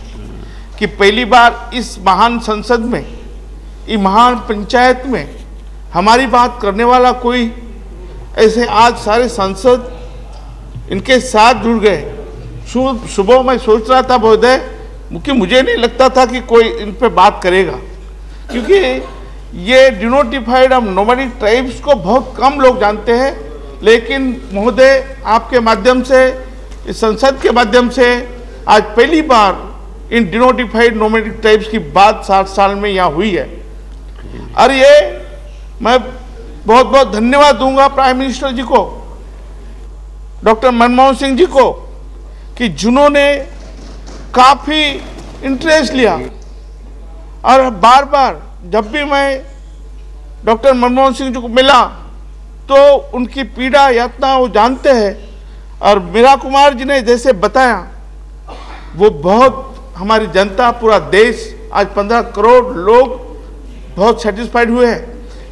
कि पहली बार इस महान संसद में, इस महान पंचायत में हमारी बात करने वाला कोई ऐसे आज सारे सांसद इनके साथ जुड़ गए। सुबह मैं सोच रहा था महोदय कि मुझे नहीं लगता था कि कोई इन पे बात करेगा, क्योंकि ये डिनोटिफाइड और नोमैडिक ट्राइब्स को बहुत कम लोग जानते हैं। लेकिन महोदय आपके माध्यम से, इस संसद के माध्यम से आज पहली बार इन डिनोटिफाइड नोमैडिक ट्राइब्स की बात 60 साल में यहाँ हुई है। और ये मैं बहुत बहुत धन्यवाद दूंगा प्राइम मिनिस्टर जी को, डॉक्टर मनमोहन सिंह जी को, कि जिन्होंने काफ़ी इंटरेस्ट लिया। और बार बार जब भी मैं डॉक्टर मनमोहन सिंह जी को मिला तो उनकी पीड़ा यातना वो जानते हैं। और मीरा कुमार जी ने जैसे बताया, वो बहुत हमारी जनता, पूरा देश, आज 15 करोड़ लोग बहुत सेटिस्फाइड हुए हैं।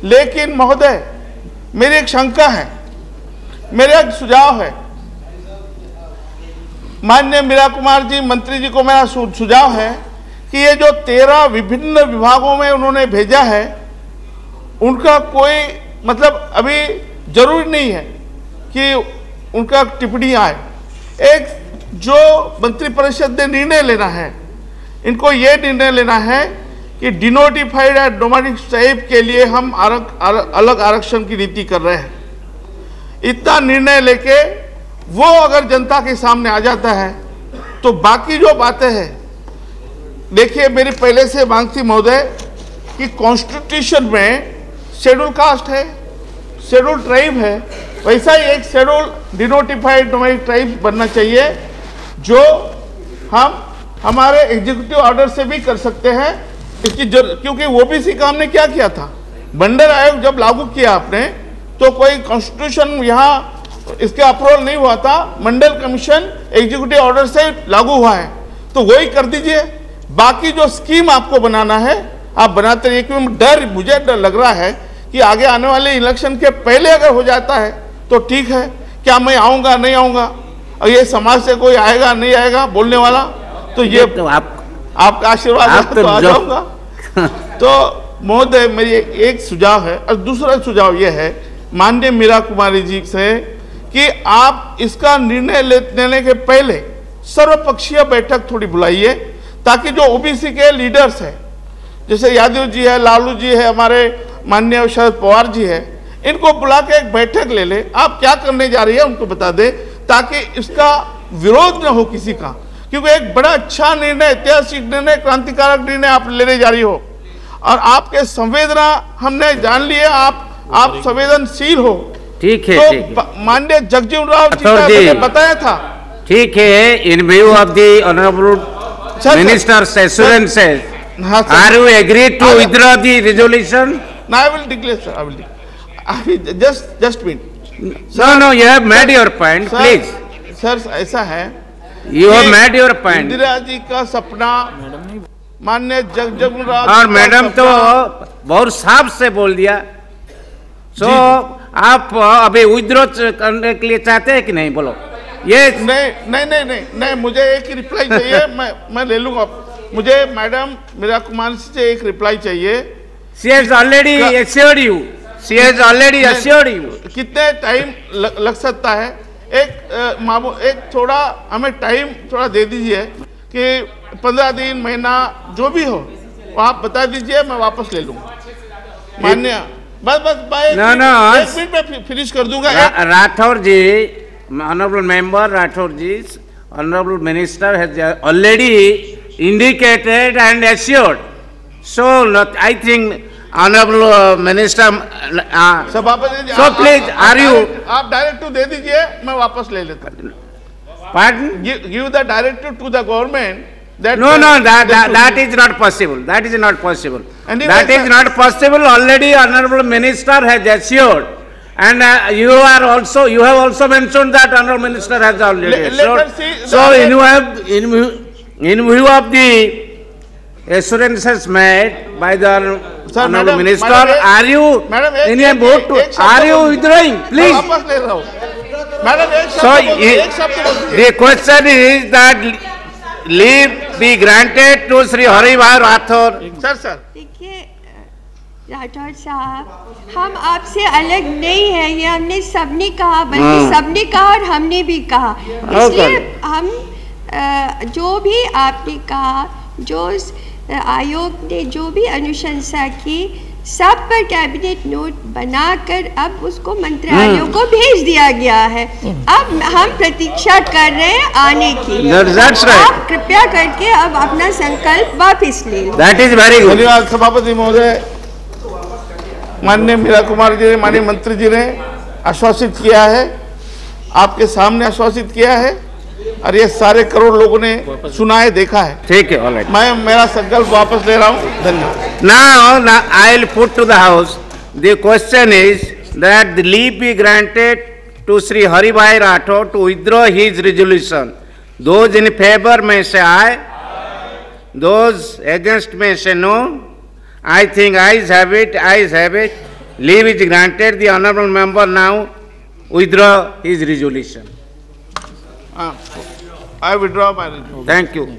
लेकिन महोदय मेरी एक शंका है, मेरा एक सुझाव है। माननीय मीरा कुमार जी मंत्री जी को मेरा सुझाव है कि ये जो 13 विभिन्न विभागों में उन्होंने भेजा है, उनका कोई मतलब अभी जरूरी नहीं है कि उनका टिप्पणी आए। एक जो मंत्री परिषद ने निर्णय लेना है, इनको ये निर्णय लेना है कि डिनोटिफाइड एंड नोमैडिक ट्राइब के लिए हम अलग आरक्षण की नीति कर रहे हैं। इतना निर्णय लेके वो अगर जनता के सामने आ जाता है तो बाकी जो बातें हैं, देखिए मेरी पहले से मांग थी महोदय कि कॉन्स्टिट्यूशन में शेड्यूल कास्ट है, शेड्यूल ट्राइब है, वैसा ही एक शेड्यूल डिनोटिफाइड नोमैडिक ट्राइब बनना चाहिए, जो हम हमारे एग्जीक्यूटिव ऑर्डर से भी कर सकते हैं। इसकी क्योंकि ओबीसी का हमने क्या किया था, मंडल आयोग जब लागू किया आपने, तो कोई कॉन्स्टिट्यूशन यहाँ इसके अप्रूवल नहीं हुआ था, मंडल कमीशन एग्जीक्यूटिव ऑर्डर से लागू हुआ है, तो वही कर दीजिए। बाकी जो स्कीम आपको बनाना है आप बनाते रहिए, क्योंकि मुझे डर लग रहा है कि आगे आने वाले इलेक्शन के पहले अगर हो जाता है तो ठीक है, क्या मैं आऊँगा नहीं आऊँगा, और ये समाज से कोई आएगा नहीं आएगा बोलने वाला, तो ये तो आपका आशीर्वाद है तो आ जाऊँगा। तो महोदय मेरी एक सुझाव है, और दूसरा सुझाव ये है माननीय मीरा कुमारी जी से कि आप इसका निर्णय लेने के पहले सर्वपक्षीय बैठक थोड़ी बुलाइए, ताकि जो ओबीसी के लीडर्स हैं, जैसे यादव जी है, लालू जी है, हमारे माननीय शरद पवार जी है, इनको बुला के एक बैठक ले ले, आप क्या करने जा रही है उनको बता दे, ताकि इसका विरोध न हो किसी का, क्योंकि एक बड़ा अच्छा निर्णय, ऐतिहासिक निर्णय, क्रांतिकारक निर्णय आप लेने जा रही हो। और आपके संवेदना हमने जान लिए, आप संवेदनशील हो। ठीक है, तो माननीय जगजीवन राम जी ने बताया था। ठीक है, इन view of the honourable ministers assurances, are you agree to withdraw the resolution? No, I will declare, sir. I will declare. Just minute. No, you have made your point, please. Sir, ऐसा है, you have made your point. Indira ji का सपना, माननीय जगजीवन राम, और मैडम तो बहुत साफ से बोल दिया। सो आप अभी विथड्रॉ करने के लिए चाहते हैं कि नहीं, बोलो। ये नहीं, मुझे एक रिप्लाई चाहिए। मैं ले लूंगा। मुझे मैडम मीरा कुमार से एक रिप्लाई चाहिए। She has already assured you. She has already assured you. कितने टाइम लग सकता है? एक थोड़ा हमें टाइम थोड़ा दे दीजिए कि 15 दिन महीना जो भी हो वो आप बता दीजिए, मैं वापस ले लूँगा। मान्य बस एक मिनट में फिनिश कर दूंगा। राठौर जी, honorable member Rathore ji, honorable minister has already indicated and assured. So I think honorable minister, सभापति जी, so please are you? आप डायरेक्टिव दे दीजिए, मैं वापस ले लेता हूँ। Pardon? Give the directive to the government. That is not possible. That is not possible. That is not possible. Already honorable minister has assured, and you have also mentioned that honorable minister has already assured. So in view of the assurances made by the honorable minister, are you in a vote to, are you withdrawing? Please. So the question is that leave be granted to Sri Haribhai Rathore. Sir देखिए राठौर साहब, हम आपसे अलग नहीं है, ये हमने सबने कहा, बल्कि सबने कहा और हमने भी कहा। इसलिए हम जो भी आपने कहा, जो आयोग ने जो भी अनुशंसा की, सब पर कैबिनेट नोट बनाकर अब उसको मंत्रालयों को भेज दिया गया है। अब हम प्रतीक्षा कर रहे हैं आने की। आप कृपया करके अब अपना संकल्प वापस ले लो। That is very good. धन्यवाद सभापति महोदय। माननीय मीरा कुमार जी ने, माननीय मंत्री जी ने आश्वासित किया है, आपके सामने आश्वासित किया है, और ये सारे करोड़ लोगों ने सुना है, देखा है। ठीक है, ऑलराइट। मैं मेरा संकल्प वापस ले रहा हूँ। धन्यवाद। Now I will put to the house. The question is that the leave be granted to Sri Haribhai Rathore to withdraw his resolution. Those in favor may say aye. Those against may say no. I think ayes have it. Ayes have it. Leave is granted. The honourable member now withdraw his resolution. I withdraw my resolution. Thank you.